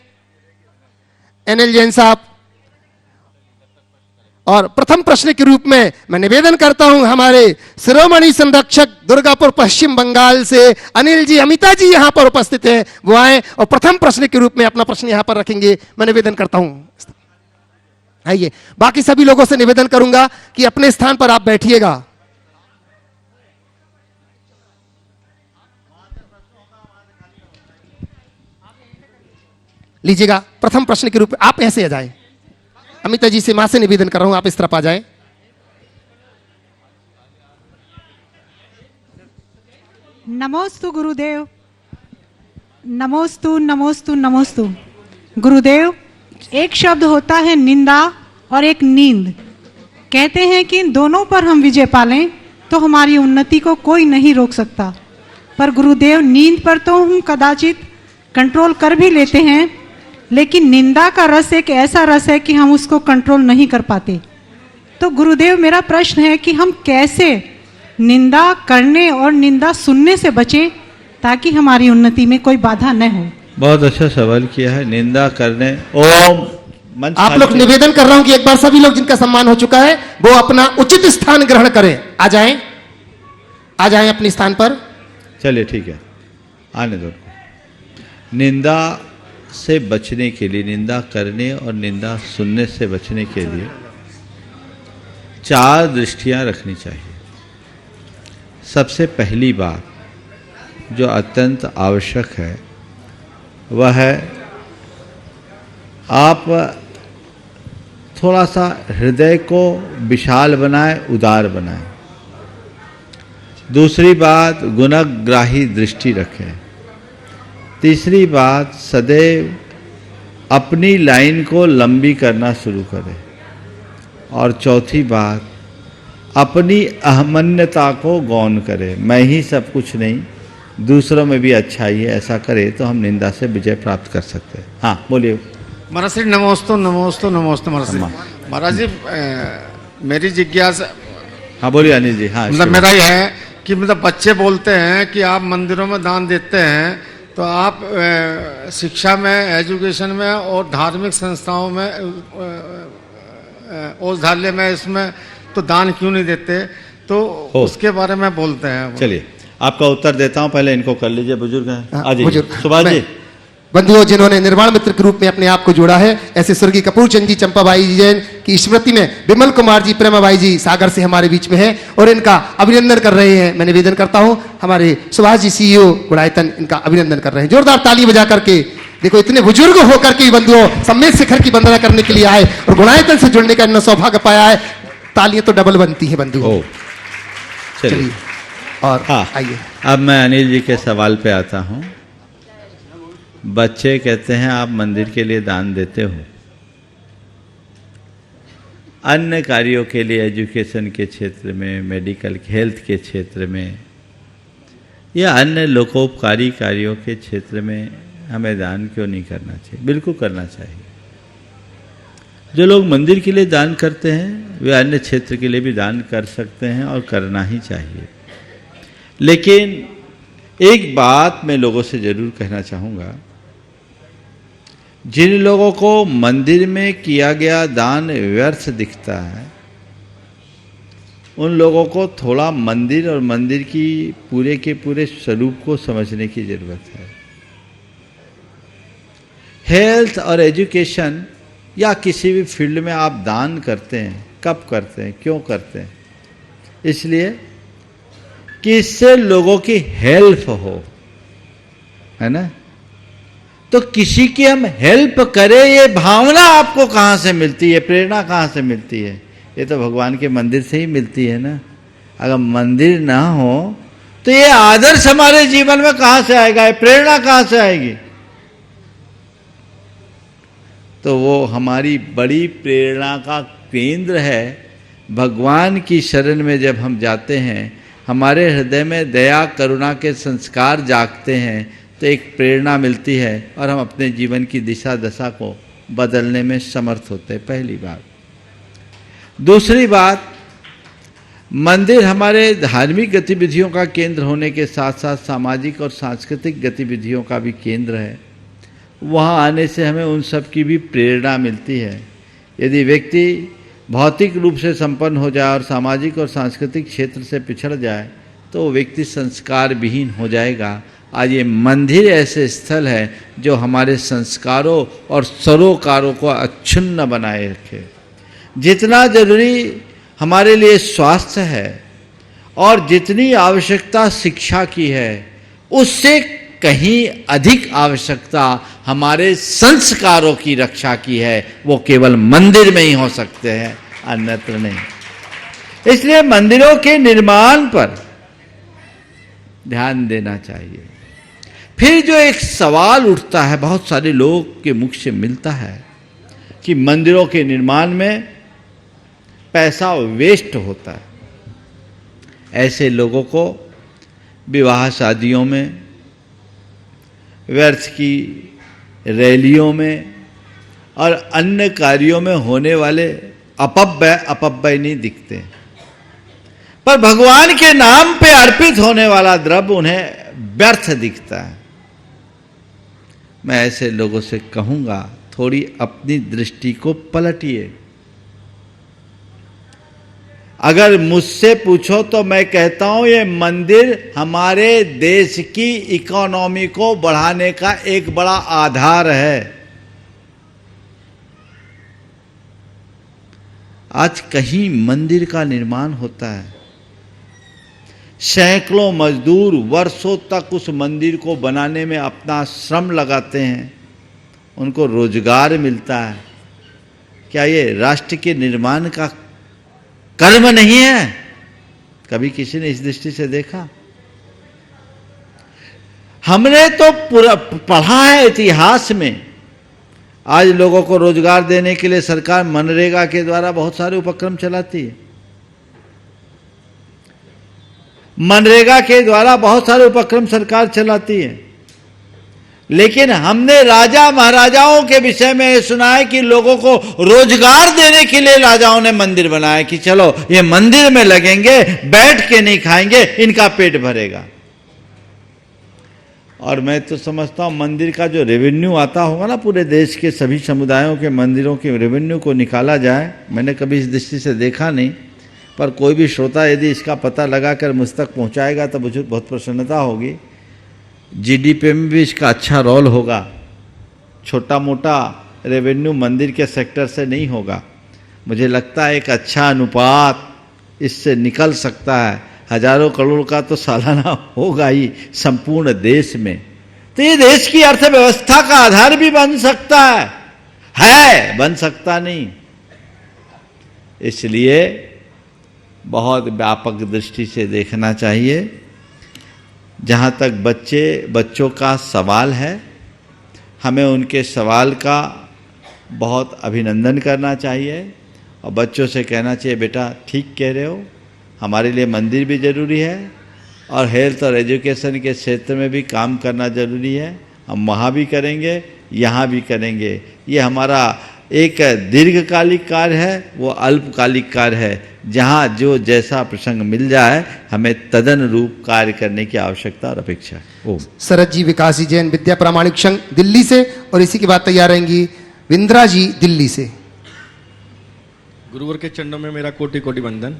एनएल जैन साहब। और प्रथम प्रश्न के रूप में मैं निवेदन करता हूं हमारे शिरोमणि संरक्षक दुर्गापुर पश्चिम बंगाल से अनिल जी, अमिता जी यहां पर उपस्थित हैं, वो आए और प्रथम प्रश्न के रूप में अपना प्रश्न यहां पर रखेंगे। मैं निवेदन करता हूं, आइए। बाकी सभी लोगों से निवेदन करूंगा कि अपने स्थान पर आप बैठिएगा। लीजिएगा। प्रथम प्रश्न के रूप में आप ऐसे आ जाए, अमिता जी से मां से निवेदन कर रहा हूं, आप इस तरफ आ जाए। नमोस्तु गुरुदेव, नमोस्तु नमोस्तु नमोस्तु। गुरुदेव, एक शब्द होता है निंदा और एक नींद। कहते हैं कि इन दोनों पर हम विजय पालें तो हमारी उन्नति को कोई नहीं रोक सकता। पर गुरुदेव, नींद पर तो हम कदाचित कंट्रोल कर भी लेते हैं, लेकिन निंदा का रस एक ऐसा रस है कि हम उसको कंट्रोल नहीं कर पाते। तो गुरुदेव, मेरा प्रश्न है कि हम कैसे निंदा करने और निंदा सुनने से बचें ताकि हमारी उन्नति में कोई बाधा न हो। बहुत अच्छा सवाल किया है। निंदा करने, ओम मंच आप लोग निवेदन कर रहा हूं कि एक बार सभी लोग जिनका सम्मान हो चुका है वो अपना उचित स्थान ग्रहण करें। आ जाएं, आ जाएं अपने स्थान पर। चलिए ठीक है, आने दो। निंदा से बचने के लिए, निंदा करने और निंदा सुनने से बचने के लिए 4 दृष्टियां रखनी चाहिए। सबसे पहली बात जो अत्यंत आवश्यक है वह है आप थोड़ा सा हृदय को विशाल बनाएं, उदार बनाएं। दूसरी बात, गुणग्राही दृष्टि रखें। तीसरी बात, सदैव अपनी लाइन को लंबी करना शुरू करें। और चौथी बात, अपनी अहमन्यता को गौण करें। मैं ही सब कुछ नहीं, दूसरों में भी अच्छाई है, ऐसा करे तो हम निंदा से विजय प्राप्त कर सकते हैं। हाँ बोलिए। महाराज जी नमोस्तु नमोस्तु नमोस्तु। महाराज जी मेरी जिज्ञासा, हाँ बोलिए अनिल जी। हाँ मतलब मेरा यह है कि मतलब बच्चे बोलते हैं कि आप मंदिरों में दान देते हैं, तो आप शिक्षा में, एजुकेशन में और धार्मिक संस्थाओं में, औषधालय में, इसमें तो दान क्यों नहीं देते? तो उसके बारे में बोलते हैं। चलिए आपका उत्तर देता हूं, पहले इनको कर लीजिए। बुजुर्ग हैं, आ जाइए। बुजुर्ग सुभाष जी। बंधुओं, जिन्होंने निर्वाण मित्र के रूप में अपने आप को जोड़ा है, ऐसे स्वर्गीय कपूर चंद जी, चंपाबाई जी जैन की स्मृति में विमल कुमार जी, प्रेमाबाई जी सागर से हमारे बीच में है और इनका अभिनंदन कर रहे हैं। मैं निवेदन करता हूं, हमारे सुभाष जी CEO गुड़ायतन इनका अभिनंदन कर रहे हैं। जोरदार ताली बजा करके। देखो, इतने बुजुर्ग होकर के बंधुओं सम्मेद शिखर की वंदना करने के लिए आए और गुड़ायतन से जुड़ने का इन्होंने सौभाग्य पाया है। तालियां तो डबल बनती है बंधुओं। चलिए और हाँ, आइए अब मैं अनिल जी के सवाल पे आता हूं। बच्चे कहते हैं आप मंदिर के लिए दान देते हो, अन्य कार्यों के लिए, एजुकेशन के क्षेत्र में, मेडिकल हेल्थ के क्षेत्र में या अन्य लोकोपकारी कार्यों के क्षेत्र में हमें दान क्यों नहीं करना चाहिए? बिल्कुल करना चाहिए। जो लोग मंदिर के लिए दान करते हैं वे अन्य क्षेत्र के लिए भी दान कर सकते हैं और करना ही चाहिए। लेकिन एक बात मैं लोगों से जरूर कहना चाहूँगा, जिन लोगों को मंदिर में किया गया दान व्यर्थ दिखता है, उन लोगों को थोड़ा मंदिर और मंदिर की पूरे के पूरे स्वरूप को समझने की जरूरत है। हेल्थ और एजुकेशन या किसी भी फील्ड में आप दान करते हैं, कब करते हैं, क्यों करते हैं? इसलिए कि इससे लोगों की हेल्प हो, है ना? तो किसी की हम हेल्प करें, ये भावना आपको कहाँ से मिलती है, प्रेरणा कहाँ से मिलती है? ये तो भगवान के मंदिर से ही मिलती है ना। अगर मंदिर ना हो तो ये आदर्श हमारे जीवन में कहाँ से आएगा, ये प्रेरणा कहाँ से आएगी? तो वो हमारी बड़ी प्रेरणा का केंद्र है। भगवान की शरण में जब हम जाते हैं, हमारे हृदय में दया करुणा के संस्कार जागते हैं, तो एक प्रेरणा मिलती है और हम अपने जीवन की दिशा दशा को बदलने में समर्थ होते हैं। पहली बात। दूसरी बात, मंदिर हमारे धार्मिक गतिविधियों का केंद्र होने के साथ साथ सामाजिक और सांस्कृतिक गतिविधियों का भी केंद्र है। वहाँ आने से हमें उन सब की भी प्रेरणा मिलती है। यदि व्यक्ति भौतिक रूप से संपन्न हो जाए और सामाजिक और सांस्कृतिक क्षेत्र से पिछड़ जाए तो वो व्यक्ति संस्कार विहीन हो जाएगा। आज ये मंदिर ऐसे स्थल है जो हमारे संस्कारों और सरोकारों को अक्षुण्ण बनाए रखे। जितना जरूरी हमारे लिए स्वास्थ्य है और जितनी आवश्यकता शिक्षा की है, उससे कहीं अधिक आवश्यकता हमारे संस्कारों की रक्षा की है वो केवल मंदिर में ही हो सकते हैं, अन्यत्र नहीं। इसलिए मंदिरों के निर्माण पर ध्यान देना चाहिए। फिर जो एक सवाल उठता है, बहुत सारे लोग के मुख से मिलता है कि मंदिरों के निर्माण में पैसा वेस्ट होता है। ऐसे लोगों को विवाह शादियों में, व्यर्थ की रैलियों में और अन्य कार्यों में होने वाले अपव्यय नहीं दिखते, पर भगवान के नाम पे अर्पित होने वाला द्रव्य उन्हें व्यर्थ दिखता है। मैं ऐसे लोगों से कहूंगा, थोड़ी अपनी दृष्टि को पलटिए। अगर मुझसे पूछो तो मैं कहता हूं ये मंदिर हमारे देश की इकोनॉमी को बढ़ाने का एक बड़ा आधार है। आज कहीं मंदिर का निर्माण होता है, सैकड़ों मजदूर वर्षों तक उस मंदिर को बनाने में अपना श्रम लगाते हैं, उनको रोजगार मिलता है। क्या ये राष्ट्र के निर्माण का कर्म नहीं है? कभी किसी ने इस दृष्टि से देखा? हमने तो पूरा पढ़ा है इतिहास में। आज लोगों को रोजगार देने के लिए सरकार मनरेगा के द्वारा बहुत सारे उपक्रम चलाती है। मनरेगा के द्वारा बहुत सारे उपक्रम सरकार चलाती है, लेकिन हमने राजा महाराजाओं के विषय में सुना है कि लोगों को रोजगार देने के लिए राजाओं ने मंदिर बनाया कि चलो ये मंदिर में लगेंगे, बैठ के नहीं खाएंगे, इनका पेट भरेगा। और मैं तो समझता हूं मंदिर का जो रेवेन्यू आता होगा ना, पूरे देश के सभी समुदायों के मंदिरों के रेवेन्यू को निकाला जाए, मैंने कभी इस दृष्टि से देखा नहीं, पर कोई भी श्रोता यदि इसका पता लगाकर मुझ तक पहुंचाएगा तो मुझे बहुत प्रसन्नता होगी। जीडीपी में भी इसका अच्छा रोल होगा। छोटा मोटा रेवेन्यू मंदिर के सेक्टर से नहीं होगा। मुझे लगता है एक अच्छा अनुपात इससे निकल सकता है। हजारों करोड़ का तो सालाना होगा ही संपूर्ण देश में, तो ये देश की अर्थव्यवस्था का आधार भी बन सकता है, बन सकता नहीं। इसलिए बहुत व्यापक दृष्टि से देखना चाहिए। जहाँ तक बच्चों का सवाल है, हमें उनके सवाल का बहुत अभिनंदन करना चाहिए और बच्चों से कहना चाहिए बेटा ठीक कह रहे हो, हमारे लिए मंदिर भी ज़रूरी है और हेल्थ और एजुकेशन के क्षेत्र में भी काम करना ज़रूरी है। हम वहाँ भी करेंगे, यहाँ भी करेंगे। ये हमारा एक दीर्घकालिक कार्य है, वो अल्पकालिक कार्य है। जहाँ जो जैसा प्रसंग मिल जाए हमें तदन रूप कार्य करने की आवश्यकता और अपेक्षा है। ओम। शरद जी विकास जी जैन विद्या प्रामाणिक संघ दिल्ली से, और इसी के बाद तैयार रहेंगी विंद्रा जी दिल्ली से। गुरुवर के चरणों में मेरा कोटि कोटि वंदन।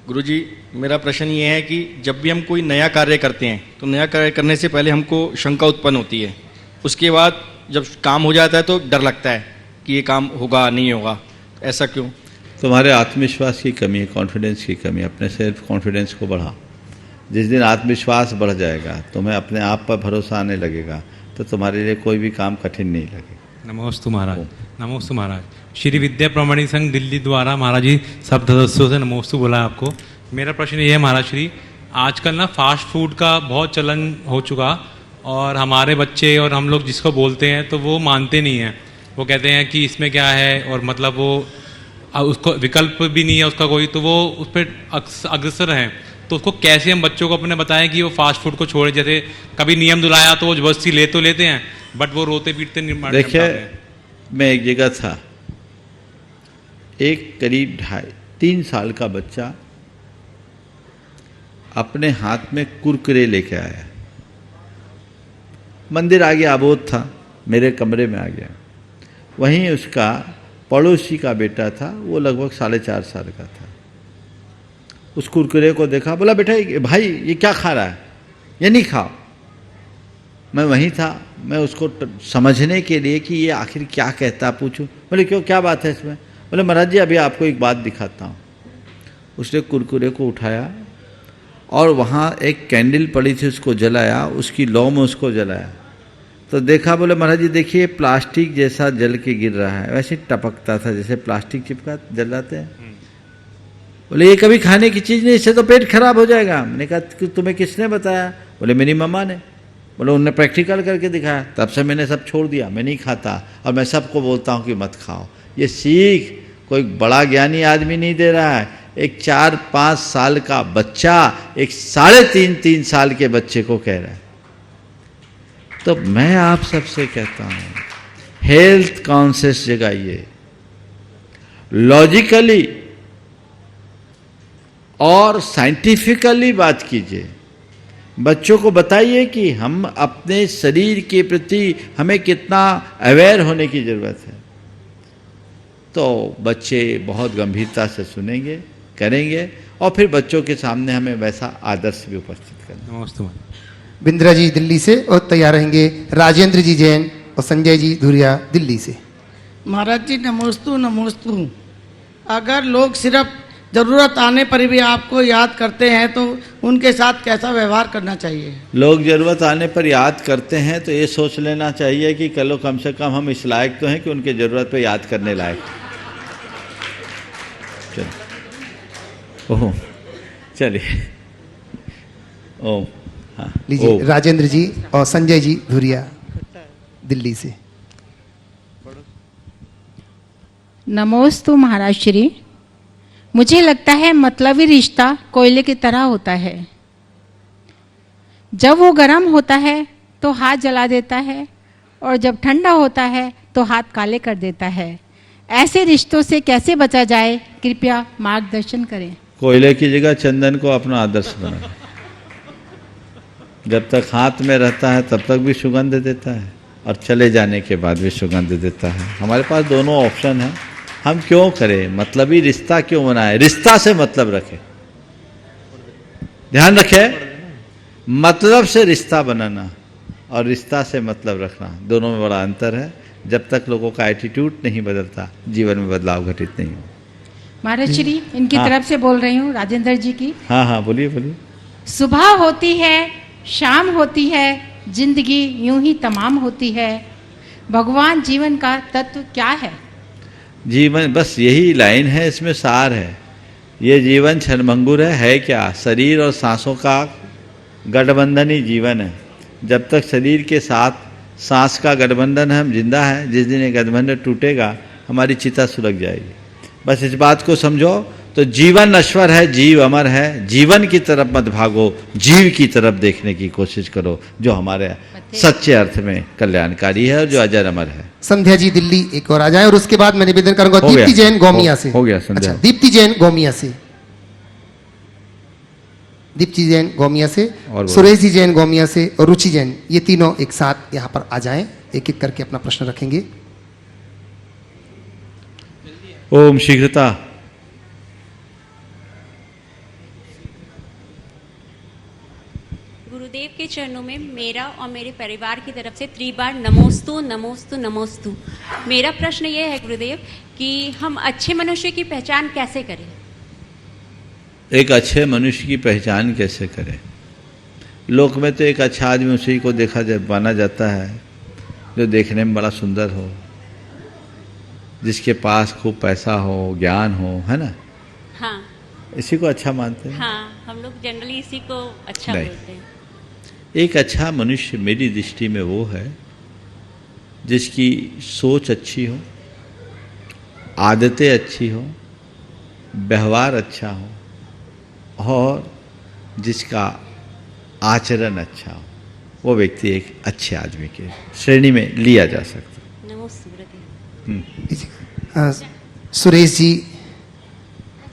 गुरुजी, मेरा प्रश्न ये है कि जब भी हम कोई नया कार्य करते हैं तो नया कार्य करने से पहले हमको शंका उत्पन्न होती है, उसके बाद जब काम हो जाता है तो डर लगता है कि ये काम होगा नहीं होगा, ऐसा क्यों? तुम्हारे आत्मविश्वास की कमी है, कॉन्फिडेंस की कमी। अपने सेल्फ कॉन्फिडेंस को बढ़ा। जिस दिन आत्मविश्वास बढ़ जाएगा, तुम्हें अपने आप पर भरोसा आने लगेगा, तो तुम्हारे लिए कोई भी काम कठिन नहीं लगेगा। नमोस्तु महाराज। नमोस्तु महाराज। श्री विद्या प्रामाणिक संघ दिल्ली द्वारा महाराज जी सब सदस्यों से नमोस्तु बोला आपको। मेरा प्रश्न ये है महाराज श्री, आजकल ना फास्ट फूड का बहुत चलन हो चुका और हमारे बच्चे और हम लोग जिसको बोलते हैं तो वो मानते नहीं हैं। वो कहते हैं कि इसमें क्या है, और मतलब वो उसको विकल्प भी नहीं है उसका कोई, तो वो उस पर अग्रसर हैं। तो उसको कैसे हम बच्चों को अपने बताएं कि वो फास्ट फूड को छोड़े? जैसे कभी नियम दुलाया तो वो जबरदस्ती ले तो लेते हैं, बट वो रोते पीटते निर्माण। देखिए, मैं एक जगह था, एक करीब 2.5-3 साल का बच्चा अपने हाथ में कुरकुरे लेके आया। मंदिर आगे आबोध था, मेरे कमरे में आ गया। वहीं उसका पड़ोसी का बेटा था, वो लगभग 4.5 साल का था। उस कुरकुरे को देखा, बोला बेटा भाई ये क्या खा रहा है, ये नहीं खाओ। मैं वहीं था, मैं उसको समझने के लिए कि ये आखिर क्या कहता पूछूं। बोले क्यों, क्या बात है इसमें? बोले महाराज जी अभी आपको एक बात दिखाता हूँ। उसने कुरकुरे को उठाया और वहाँ एक कैंडल पड़ी थी, उसको जलाया, उसकी लौ में उसको जलाया। तो देखा, बोले महाराज जी देखिए प्लास्टिक जैसा जल के गिर रहा है, वैसे टपकता था जैसे प्लास्टिक चिपका जल जाते हैं। बोले ये कभी खाने की चीज़ नहीं, इससे तो पेट खराब हो जाएगा। मैंने कहा कि तुम्हें किसने बताया? बोले मेरी मम्मा ने। बोले उन्होंने प्रैक्टिकल करके दिखाया, तब से मैंने सब छोड़ दिया, मैं नहीं खाता और मैं सबको बोलता हूँ कि मत खाओ। ये सीख कोई बड़ा ज्ञानी आदमी नहीं दे रहा है, एक 4-5 साल का बच्चा एक 3.5 साल के बच्चे को कह रहा है। तो मैं आप सबसे कहता हूँ हेल्थ कॉन्शियस जगाइए, लॉजिकली और साइंटिफिकली बात कीजिए। बच्चों को बताइए कि हम अपने शरीर के प्रति हमें कितना अवेयर होने की ज़रूरत है। तो बच्चे बहुत गंभीरता से सुनेंगे, करेंगे और फिर बच्चों के सामने हमें वैसा आदर्श भी उपस्थित करना। नमस्ते। बिंद्रा जी दिल्ली से और तैयार रहेंगे राजेंद्र जी जैन और संजय जी धुरिया दिल्ली से। महाराज जी नमोस्तु नमोस्तु। अगर लोग सिर्फ ज़रूरत आने पर भी आपको याद करते हैं तो उनके साथ कैसा व्यवहार करना चाहिए? लोग ज़रूरत आने पर याद करते हैं तो ये सोच लेना चाहिए कि कलो कम से कम हम इस लायक तो हैं कि उनके ज़रूरत पे याद करने लायक। चलो ओह चलिए ओम हाँ लीजिए राजेंद्र जी और संजय जी धुरिया दिल्ली से। नमोस्तु महाराज श्री। मुझे लगता है मतलबी रिश्ता कोयले की तरह होता है, जब वो गर्म होता है तो हाथ जला देता है और जब ठंडा होता है तो हाथ काले कर देता है। ऐसे रिश्तों से कैसे बचा जाए, कृपया मार्गदर्शन करें। कोयले की जगह चंदन को अपना आदर्श बनाए। जब तक हाथ में रहता है तब तक भी सुगंध देता है और चले जाने के बाद भी सुगंध देता है। हमारे पास दोनों ऑप्शन है, हम क्यों करें? मतलबी रिश्ता क्यों बनाए? रिश्ता से मतलब रखें, ध्यान रखें, मतलब से रिश्ता बनाना और रिश्ता से मतलब रखना, दोनों में बड़ा अंतर है। जब तक लोगों का एटीट्यूड नहीं बदलता जीवन में बदलाव घटित नहीं हो। महाराज श्री इनकी तरफ से बोल रही हूँ, राजेंद्र जी की। हाँ हाँ बोलिए बोलिए। सुबह होती है, शाम होती है, जिंदगी यूं ही तमाम होती है। भगवान जीवन का तत्व क्या है? जीवन बस यही लाइन है, इसमें सार है। ये जीवन क्षणभंगुर है क्या? शरीर और सांसों का गठबंधन ही जीवन है। जब तक शरीर के साथ सांस का गठबंधन है हम जिंदा हैं। जिस दिन ये गठबंधन टूटेगा हमारी चिता सुलग जाएगी। बस इस बात को समझो। तो जीवन नश्वर है, जीव अमर है। जीवन की तरफ मत भागो, जीव की तरफ देखने की कोशिश करो, जो हमारे सच्चे अर्थ में कल्याणकारी है और जो अजर अमर है। संध्या जी दिल्ली एक और आ जाए और उसके बाद मैं निवेदन करूंगा दीप्ति जैन गोमिया से। हो गया संध्या। अच्छा, दीप्ति जैन गोमिया से, दीप्ति जैन गोमिया से, सुरेश जी जैन गोमिया से और रुचि जैन, ये तीनों एक साथ यहाँ पर आ जाएं, एक एक करके अपना प्रश्न रखेंगे। ओम शीघ्रता। गुरुदेव के चरणों में मेरा और मेरे परिवार की तरफ से त्रिबार नमोस्तु नमोस्तु नमोस्तु। मेरा प्रश्न ये है गुरुदेव कि हम अच्छे मनुष्य की पहचान कैसे करें? एक अच्छे मनुष्य की पहचान कैसे करें? लोक में तो एक अच्छा आदमी उसी को माना जाता है जो देखने में बड़ा सुंदर हो, जिसके पास खूब पैसा हो, ज्ञान हो, है ना? हाँ, इसी को अच्छा मानते हैं। हाँ, हम लोग जनरली इसी को अच्छा नहीं। बोलते हैं। एक अच्छा मनुष्य मेरी दृष्टि में वो है जिसकी सोच अच्छी हो, आदतें अच्छी हो, व्यवहार अच्छा हो और जिसका आचरण अच्छा हो। वो व्यक्ति एक अच्छे आदमी के श्रेणी में लिया जा सकता है। नमोस्तु गुरुदेव। सुरेश जी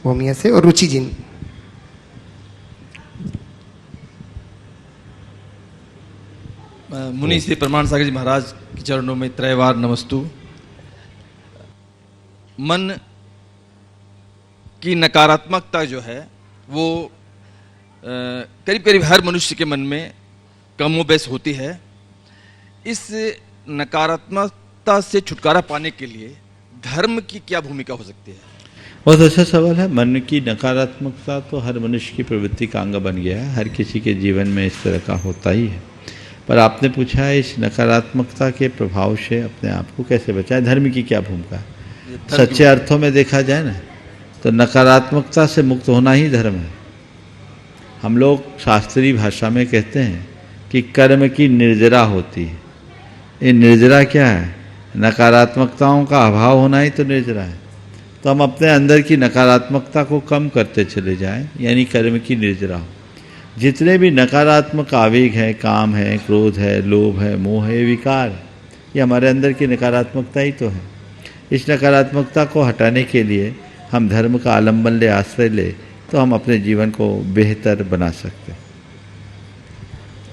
गोमिया से और रुचि जी। मुनि श्री प्रमाण सागर जी महाराज के चरणों में त्रैवार नमस्तु। मन की नकारात्मकता जो है वो करीब करीब हर मनुष्य के मन में कमोबेश होती है। इस नकारात्मकता से छुटकारा पाने के लिए धर्म की क्या भूमिका हो सकती है? बहुत अच्छा सवाल है। मन की नकारात्मकता तो हर मनुष्य की प्रवृत्ति का अंग बन गया है, हर किसी के जीवन में इस तरह का होता ही है। पर आपने पूछा है इस नकारात्मकता के प्रभाव से अपने आप को कैसे बचाएं, धर्म की क्या भूमिका है। सच्चे अर्थों में देखा जाए ना तो नकारात्मकता से मुक्त होना ही धर्म है। हम लोग शास्त्रीय भाषा में कहते हैं कि कर्म की निर्जरा होती है। ये निर्जरा क्या है? नकारात्मकताओं का अभाव होना ही तो निर्जरा है। तो हम अपने अंदर की नकारात्मकता को कम करते चले जाएं, यानी कर्म की निर्जरा हो। जितने भी नकारात्मक आवेग हैं, काम है, क्रोध है, लोभ है, मोह है, विकार, ये हमारे अंदर की नकारात्मकता ही तो है। इस नकारात्मकता को हटाने के लिए हम धर्म का आलम्बन ले, आश्रय ले, तो हम अपने जीवन को बेहतर बना सकते हैं।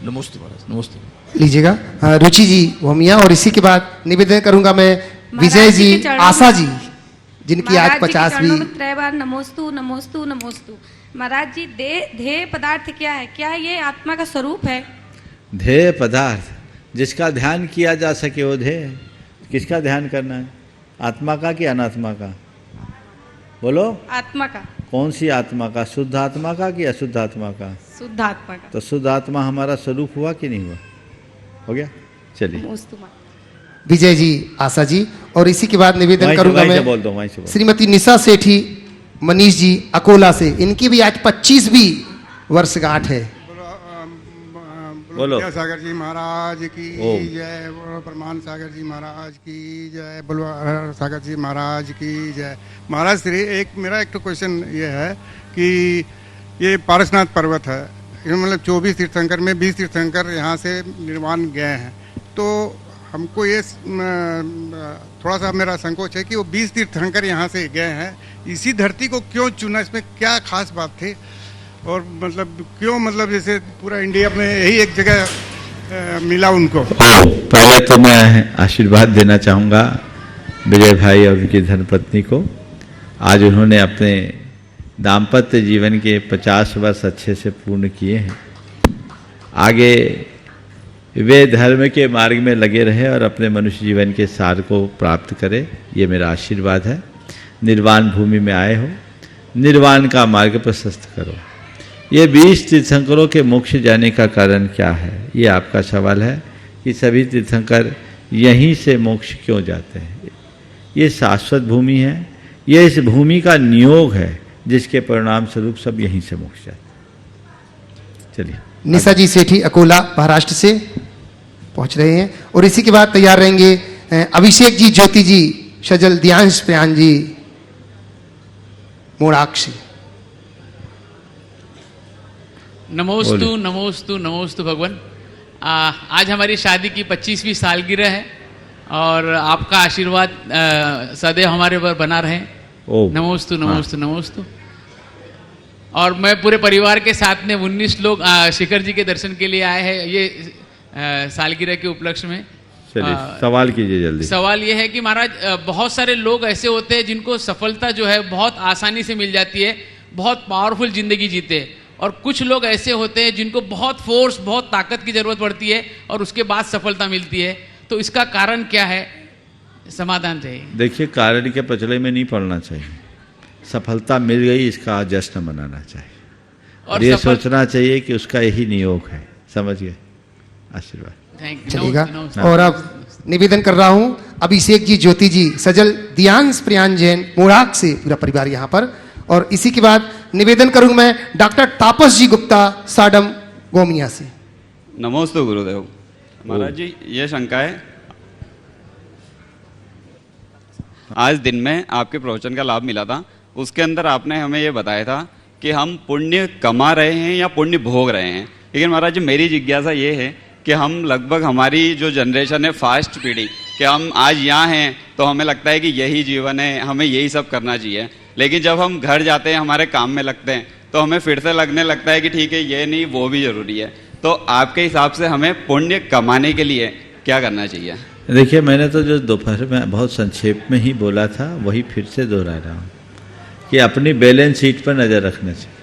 नमस्ते महाराज, नमस्ते। लीजिएगा रुचि जी वमिया, और इसी के बाद निवेदन करूंगा मैं विजय जी, आशा जी, जिनकी आज 50वीं। त्रय बार नमोस्तु नमोस्तु नमोस्तु। महाराज जी, ध्येय पदार्थ क्या है? क्या ये आत्मा का स्वरूप है? ध्येय पदार्थ जिसका ध्यान किया जा सके वो ध्येय है। किसका ध्यान करना है? आत्मा का कि अनात्मा का? बोलो। आत्मा का। कौन सी आत्मा का? शुद्ध आत्मा का कि अशुद्ध आत्मा का? शुद्ध आत्मा का। तो शुद्ध आत्मा हमारा स्वरूप हुआ कि नहीं हुआ? हो गया। चलिए विजय जी, आशा जी, और इसी के बाद निवेदन करूंगा मैं बोल दो, वहीं से बोल। श्रीमती निशा सेठी मनीष जी अकोला से, इनकी भी आज 25वीं वर्षगांठ है। बोलो। सागर जी महाराज की जय, बोलो प्रमाण सागर जी महाराज की जय, बोलो सागर जी महाराज की जय। महाराज श्री मेरा एक तो क्वेश्चन ये है कि ये पारसनाथ पर्वत है, मतलब 24 तीर्थंकर में 20 तीर्थंकर यहाँ से निर्वाण गए हैं, तो हमको ये थोड़ा सा मेरा संकोच है कि वो 20 तीर्थंकर यहाँ से गए हैं, इसी धरती को क्यों चुना? इसमें क्या खास बात थी? और मतलब क्यों, मतलब जैसे पूरा इंडिया में यही एक जगह मिला उनको? पहले तो मैं आशीर्वाद देना चाहूँगा विजय भाई और उनकी धर्मपत्नी को। आज उन्होंने अपने दाम्पत्य जीवन के 50 वर्ष अच्छे से पूर्ण किए हैं। आगे वे धर्म के मार्ग में लगे रहे और अपने मनुष्य जीवन के सार को प्राप्त करें, ये मेरा आशीर्वाद है। निर्वाण भूमि में आए हो, निर्वाण का मार्ग प्रशस्त करो। ये 20 तीर्थंकरों के मोक्ष जाने का कारण क्या है? ये आपका सवाल है कि सभी तीर्थंकर यहीं से मोक्ष क्यों जाते हैं? ये शाश्वत भूमि है, ये इस भूमि का नियोग है जिसके परिणाम स्वरूप सब यहीं से मोक्ष जाते हैं। चलिए। निशा जी सेठी अकोला महाराष्ट्र से पहुंच रहे हैं, और इसी के बाद तैयार रहेंगे अभिषेक जी, ज्योति जी, सजल, दियांश, प्रियान जी, मोड़ाक्षी। नमोस्तु नमोस्तु नमोस्तु भगवान। आज हमारी शादी की 25वीं सालगिरह है और आपका आशीर्वाद सदैव हमारे ऊपर बना रहे। नमोस्तु नमोस्तु नमोस्तु। और मैं पूरे परिवार के साथ में 19 लोग शिखर जी के दर्शन के लिए आए हैं ये सालगिरह के उपलक्ष्य में। सवाल कीजिए जल्दी। सवाल ये है कि महाराज, बहुत सारे लोग ऐसे होते हैं जिनको सफलता जो है बहुत आसानी से मिल जाती है, बहुत पावरफुल जिंदगी जीते हैं, और कुछ लोग ऐसे होते हैं जिनको बहुत फोर्स, बहुत ताकत की जरूरत पड़ती है और उसके बाद सफलता मिलती है। तो इसका कारण क्या है? समाधान चाहिए। देखिए, कारण के पचड़े में नहीं पड़ना चाहिए। सफलता मिल गई, इसका जश्न मनाना चाहिए और ये सोचना चाहिए कि उसका यही नियोग है। समझ गए? आशीर्वाद चलेगा। और अब निवेदन कर रहा हूं अभिषेक जी, ज्योति जी, सजल, दियांश, प्रियान जैन, मोड़ाक से पूरा परिवार यहाँ पर, और इसी के बाद निवेदन करूंगा मैं डॉक्टर तापस जी गुप्ता, साडम, गोमिया से। नमोस्तु गुरुदेव। महाराज जी, ये शंका है, आज दिन में आपके प्रवचन का लाभ मिला था, उसके अंदर आपने हमें ये बताया था कि हम पुण्य कमा रहे हैं या पुण्य भोग रहे हैं। लेकिन महाराज जी, मेरी जिज्ञासा ये है कि हम लगभग, हमारी जो जनरेशन है, फास्ट पीढ़ी, कि हम आज यहाँ हैं तो हमें लगता है कि यही जीवन है, हमें यही सब करना चाहिए, लेकिन जब हम घर जाते हैं, हमारे काम में लगते हैं, तो हमें फिर से लगने लगता है कि ठीक है, ये नहीं वो भी जरूरी है। तो आपके हिसाब से हमें पुण्य कमाने के लिए क्या करना चाहिए? देखिए, मैंने तो जो दोपहर में बहुत संक्षेप में ही बोला था वही फिर से दोहरा रहा हूँ कि अपनी बैलेंस शीट पर नज़र रखना चाहिए।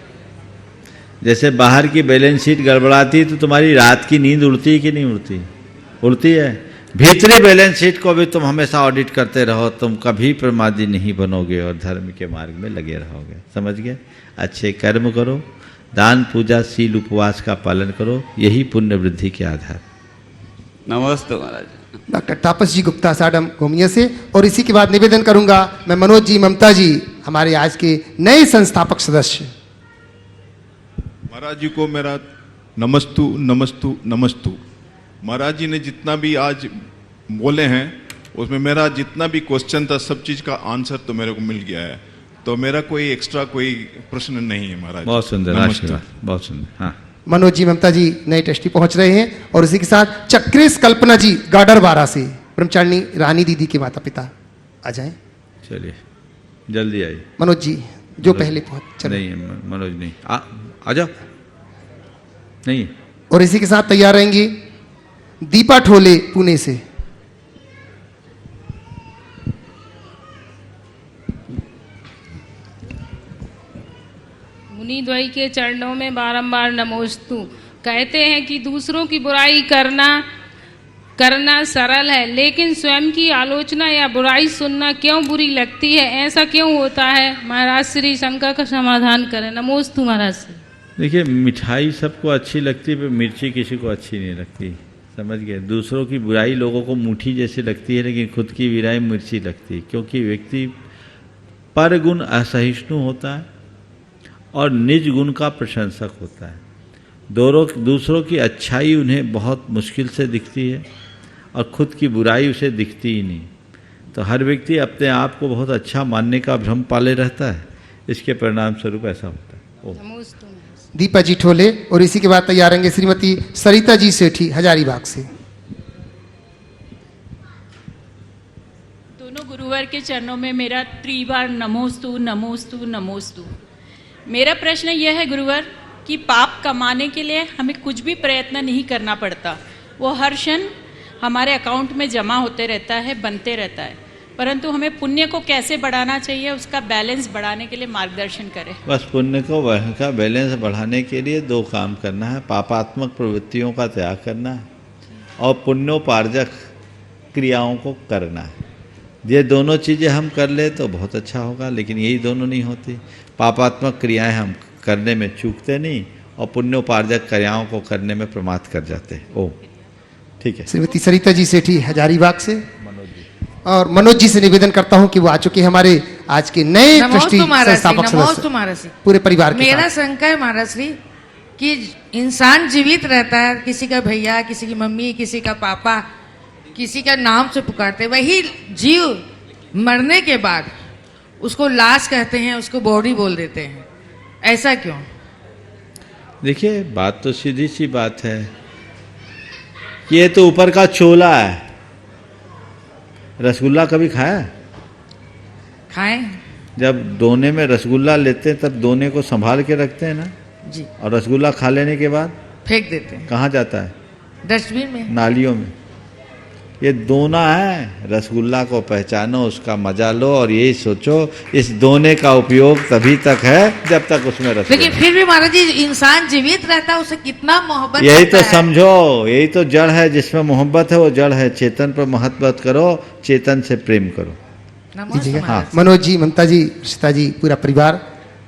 जैसे बाहर की बैलेंस शीट गड़बड़ाती है तो तुम्हारी रात की नींद उड़ती है कि नहीं उड़ती? उड़ती है। भीतरी बैलेंस शीट को भी तुम हमेशा ऑडिट करते रहो, तुम कभी प्रमादी नहीं बनोगे और धर्म के मार्ग में लगे रहोगे। समझ गए? अच्छे कर्म करो, दान, पूजा, शील, उपवास का पालन करो, यही पुण्य वृद्धि के आधार। नमस्ते महाराज। डॉक्टर तापस जी गुप्ता साडम गोमिया से। और इसी के बाद निवेदन करूंगा मैं मनोज जी ममता जी, हमारे आज के नए संस्थापक सदस्य। महाराज जी को मेरा नमस्तु नमस्तु नमस्तु। महाराज जी ने जितना भी आज बोले हैं उसमें मेरा जितना भी क्वेश्चन था सब चीज का आंसर तो मेरे को मिल गया है, तो मेरा कोई एक्स्ट्रा कोई प्रश्न नहीं है महाराज। बहुत सुंदर, आशीर्वाद, बहुत सुंदर। हाँ, मनोज जी ममता जी नए ट्रस्टी पहुंच रहे हैं। और इसी के साथ चक्रेश कल्पना जी गाडर बारा से, ब्रह्मचारिणी रानी दीदी के माता पिता आ जाएं। चलिए जल्दी आइए। मनोज जी जो पहले पहुंच नहीं है, मनोज नहीं, आ जाओ। नहीं। और इसी के साथ तैयार रहेंगी दीपा ठोले पुणे से। मुनि द्वय के चरणों में बारंबार नमोस्तु। कहते हैं कि दूसरों की बुराई करना सरल है, लेकिन स्वयं की आलोचना या बुराई सुनना क्यों बुरी लगती है, ऐसा क्यों होता है? महाराज श्री शंका का समाधान करें। नमोस्तु महाराज श्री। देखिए, मिठाई सबको अच्छी लगती है पर मिर्ची किसी को अच्छी नहीं लगती, समझ गए। दूसरों की बुराई लोगों को मीठी जैसी लगती है, लेकिन खुद की बुराई मिर्ची लगती है, क्योंकि व्यक्ति पर गुण असहिष्णु होता है और निज गुण का प्रशंसक होता है। दूसरों की अच्छाई उन्हें बहुत मुश्किल से दिखती है और खुद की बुराई उसे दिखती ही नहीं। तो हर व्यक्ति अपने आप को बहुत अच्छा मानने का भ्रम पाले रहता है, इसके परिणाम स्वरूप ऐसा होता है। दीपा जी ठोले। और इसी के बाद तैयार रहेंगे श्रीमती सरिता जी सेठी हजारीबाग से। दोनों गुरुवर के चरणों में मेरा त्रिबार नमोस्तु नमोस्तु नमोस्तु। मेरा प्रश्न यह है गुरुवर कि पाप कमाने के लिए हमें कुछ भी प्रयत्न नहीं करना पड़ता, वो हर क्षण हमारे अकाउंट में जमा होते रहता है, बनते रहता है, परंतु हमें पुण्य को कैसे बढ़ाना चाहिए, उसका बैलेंस बढ़ाने के लिए मार्गदर्शन करें। बस पुण्य को का बैलेंस बढ़ाने के लिए दो काम करना है, पापात्मक प्रवृत्तियों का त्याग करना है और पुण्योपार्जक क्रियाओं को करना है। ये दोनों चीज़ें हम कर ले तो बहुत अच्छा होगा, लेकिन यही दोनों नहीं होती। पापात्मक क्रियाएं हम करने में चूकते नहीं और पुण्योपार्जक क्रियाओं को करने में प्रमाद कर जाते हैं। ओ ठीक है। श्रीमती सरिता जी सेठी हजारीबाग से। और मनोज जी से निवेदन करता हूं कि वो आ चुके हमारे आज के नए ट्रस्टी संस्थापक सदस्य पूरे परिवार के। मेरा शंका है महाराज श्री कि इंसान जीवित रहता है, किसी का भैया, किसी की मम्मी, किसी का पापा, किसी का नाम से पुकारते, वही जीव मरने के बाद उसको लाश कहते हैं, उसको बॉडी बोल देते हैं, ऐसा क्यों? देखिए, बात तो सीधी सी बात है, ये तो ऊपर का चोला है। रसगुल्ला कभी खाया? खाएं। जब दोने में रसगुल्ला लेते हैं तब दोने को संभाल के रखते हैं ना जी, और रसगुल्ला खा लेने के बाद फेंक देते हैं। कहाँ जाता है? डस्टबिन में, नालियों में। ये दोना है, रसगुल्ला को पहचानो, उसका मजा लो और यही सोचो इस दोने का उपयोग तभी तक है जब तक उसमें रसगुल्ला। लेकिन फिर भी महाराज जी इंसान जीवित रहता है, उसे कितना मोहब्बत, यही तो समझो, यही तो जड़ है, जिसमें मोहब्बत है वो जड़ है। चेतन पर मोहब्बत करो, चेतन से प्रेम करो। हाँ, मनोज जी, ममता जी, ऋषिता जी, पूरा परिवार,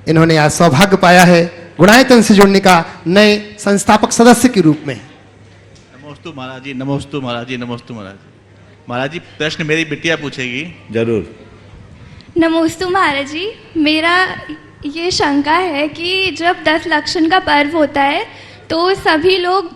इन्होंने आज सौभाग्य पाया है गुणायतन से जुड़ने का नए संस्थापक सदस्य के रूप में। नमोस्तु महाराज जी, नमोस्तु महाराज जी, नमोस्तु महाराज जी। महाराज जी, प्रश्न मेरी बिटिया पूछेगी। जरूर। नमोस्तु महाराज जी, मेरा ये शंका है कि जब 10 लक्षण का पर्व होता है तो सभी लोग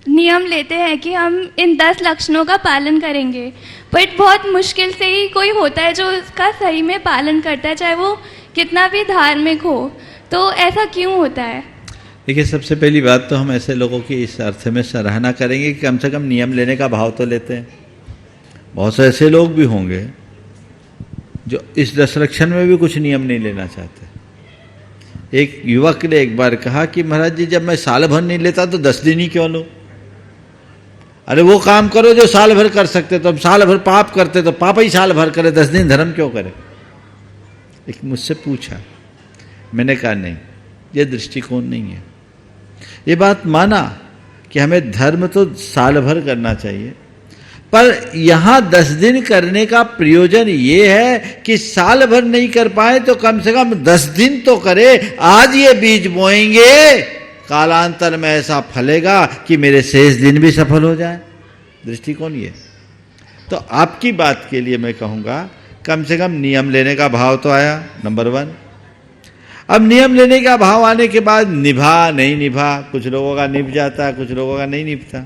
नियम लेते हैं कि हम इन 10 लक्षणों का पालन करेंगे, बट बहुत मुश्किल से ही कोई होता है जो उसका सही में पालन करता है, चाहे वो कितना भी धार्मिक हो। तो ऐसा क्यों होता है? देखिए, सबसे पहली बात तो हम ऐसे लोगों की इस अर्थ में सराहना करेंगे कि कम से कम नियम लेने का भाव तो लेते हैं। बहुत से ऐसे लोग भी होंगे जो इस 10 लक्षण में भी कुछ नियम नहीं लेना चाहते। एक युवक ने एक बार कहा कि महाराज जी, जब मैं साल भर नहीं लेता तो 10 दिन ही क्यों लूं? अरे वो काम करो जो साल भर कर सकते, तो हम साल भर पाप करते तो पाप ही साल भर करे, 10 दिन धर्म क्यों करे? एक मुझसे पूछा, मैंने कहा नहीं, ये दृष्टिकोण नहीं है। ये बात माना कि हमें धर्म तो साल भर करना चाहिए, पर यहाँ 10 दिन करने का प्रयोजन ये है कि साल भर नहीं कर पाए तो कम से कम 10 दिन तो करे। आज ये बीज बोएंगे, कालांतर में ऐसा फलेगा कि मेरे शेष दिन भी सफल हो जाए। दृष्टिकोण ये। तो आपकी बात के लिए मैं कहूँगा कम से कम नियम लेने का भाव तो आया, नंबर 1। अब नियम लेने का भाव आने के बाद निभा नहीं निभा, कुछ लोगों का निभ जाता, कुछ लोगों का नहीं निभता।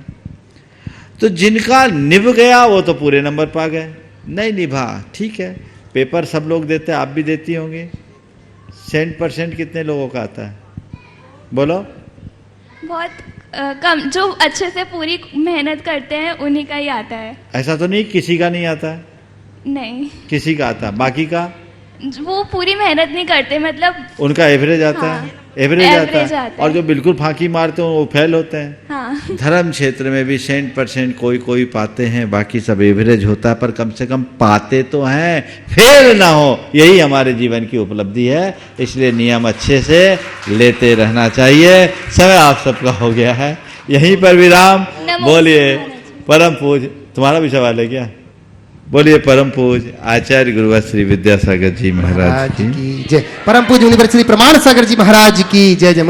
तो जिनका निभ गया वो तो पूरे नंबर पा गए, नहीं निभा ठीक है, पेपर सब लोग देते हैं, आप भी देती होंगे। 100% कितने लोगों का आता है बोलो? बहुत कम, जो अच्छे से पूरी मेहनत करते हैं उन्हीं का ही आता है। ऐसा तो नहीं किसी का नहीं आता है? नहीं, किसी का आता, बाकी का वो पूरी मेहनत नहीं करते, मतलब उनका एवरेज आता हाँ, है, एवरेज आता आता है। है। और जो बिल्कुल फांकी मारते हैं वो फेल होते हैं। हाँ। धर्म क्षेत्र में भी 100% कोई कोई पाते हैं, बाकी सब एवरेज होता है, पर कम से कम पाते तो हैं, फेल ना हो, यही हमारे जीवन की उपलब्धि है। इसलिए नियम अच्छे से लेते रहना चाहिए। समय आप सबका हो गया है, यहीं पर विराम। बोलिए परम पूज, तुम्हारा भी सवाल है क्या? बोलिए परम पूज आचार्य गुरुवर श्री विद्यासागर जी महाराज की जय। परम पूज मुनिवर श्री प्रमाण सागर जी महाराज की जय। जय।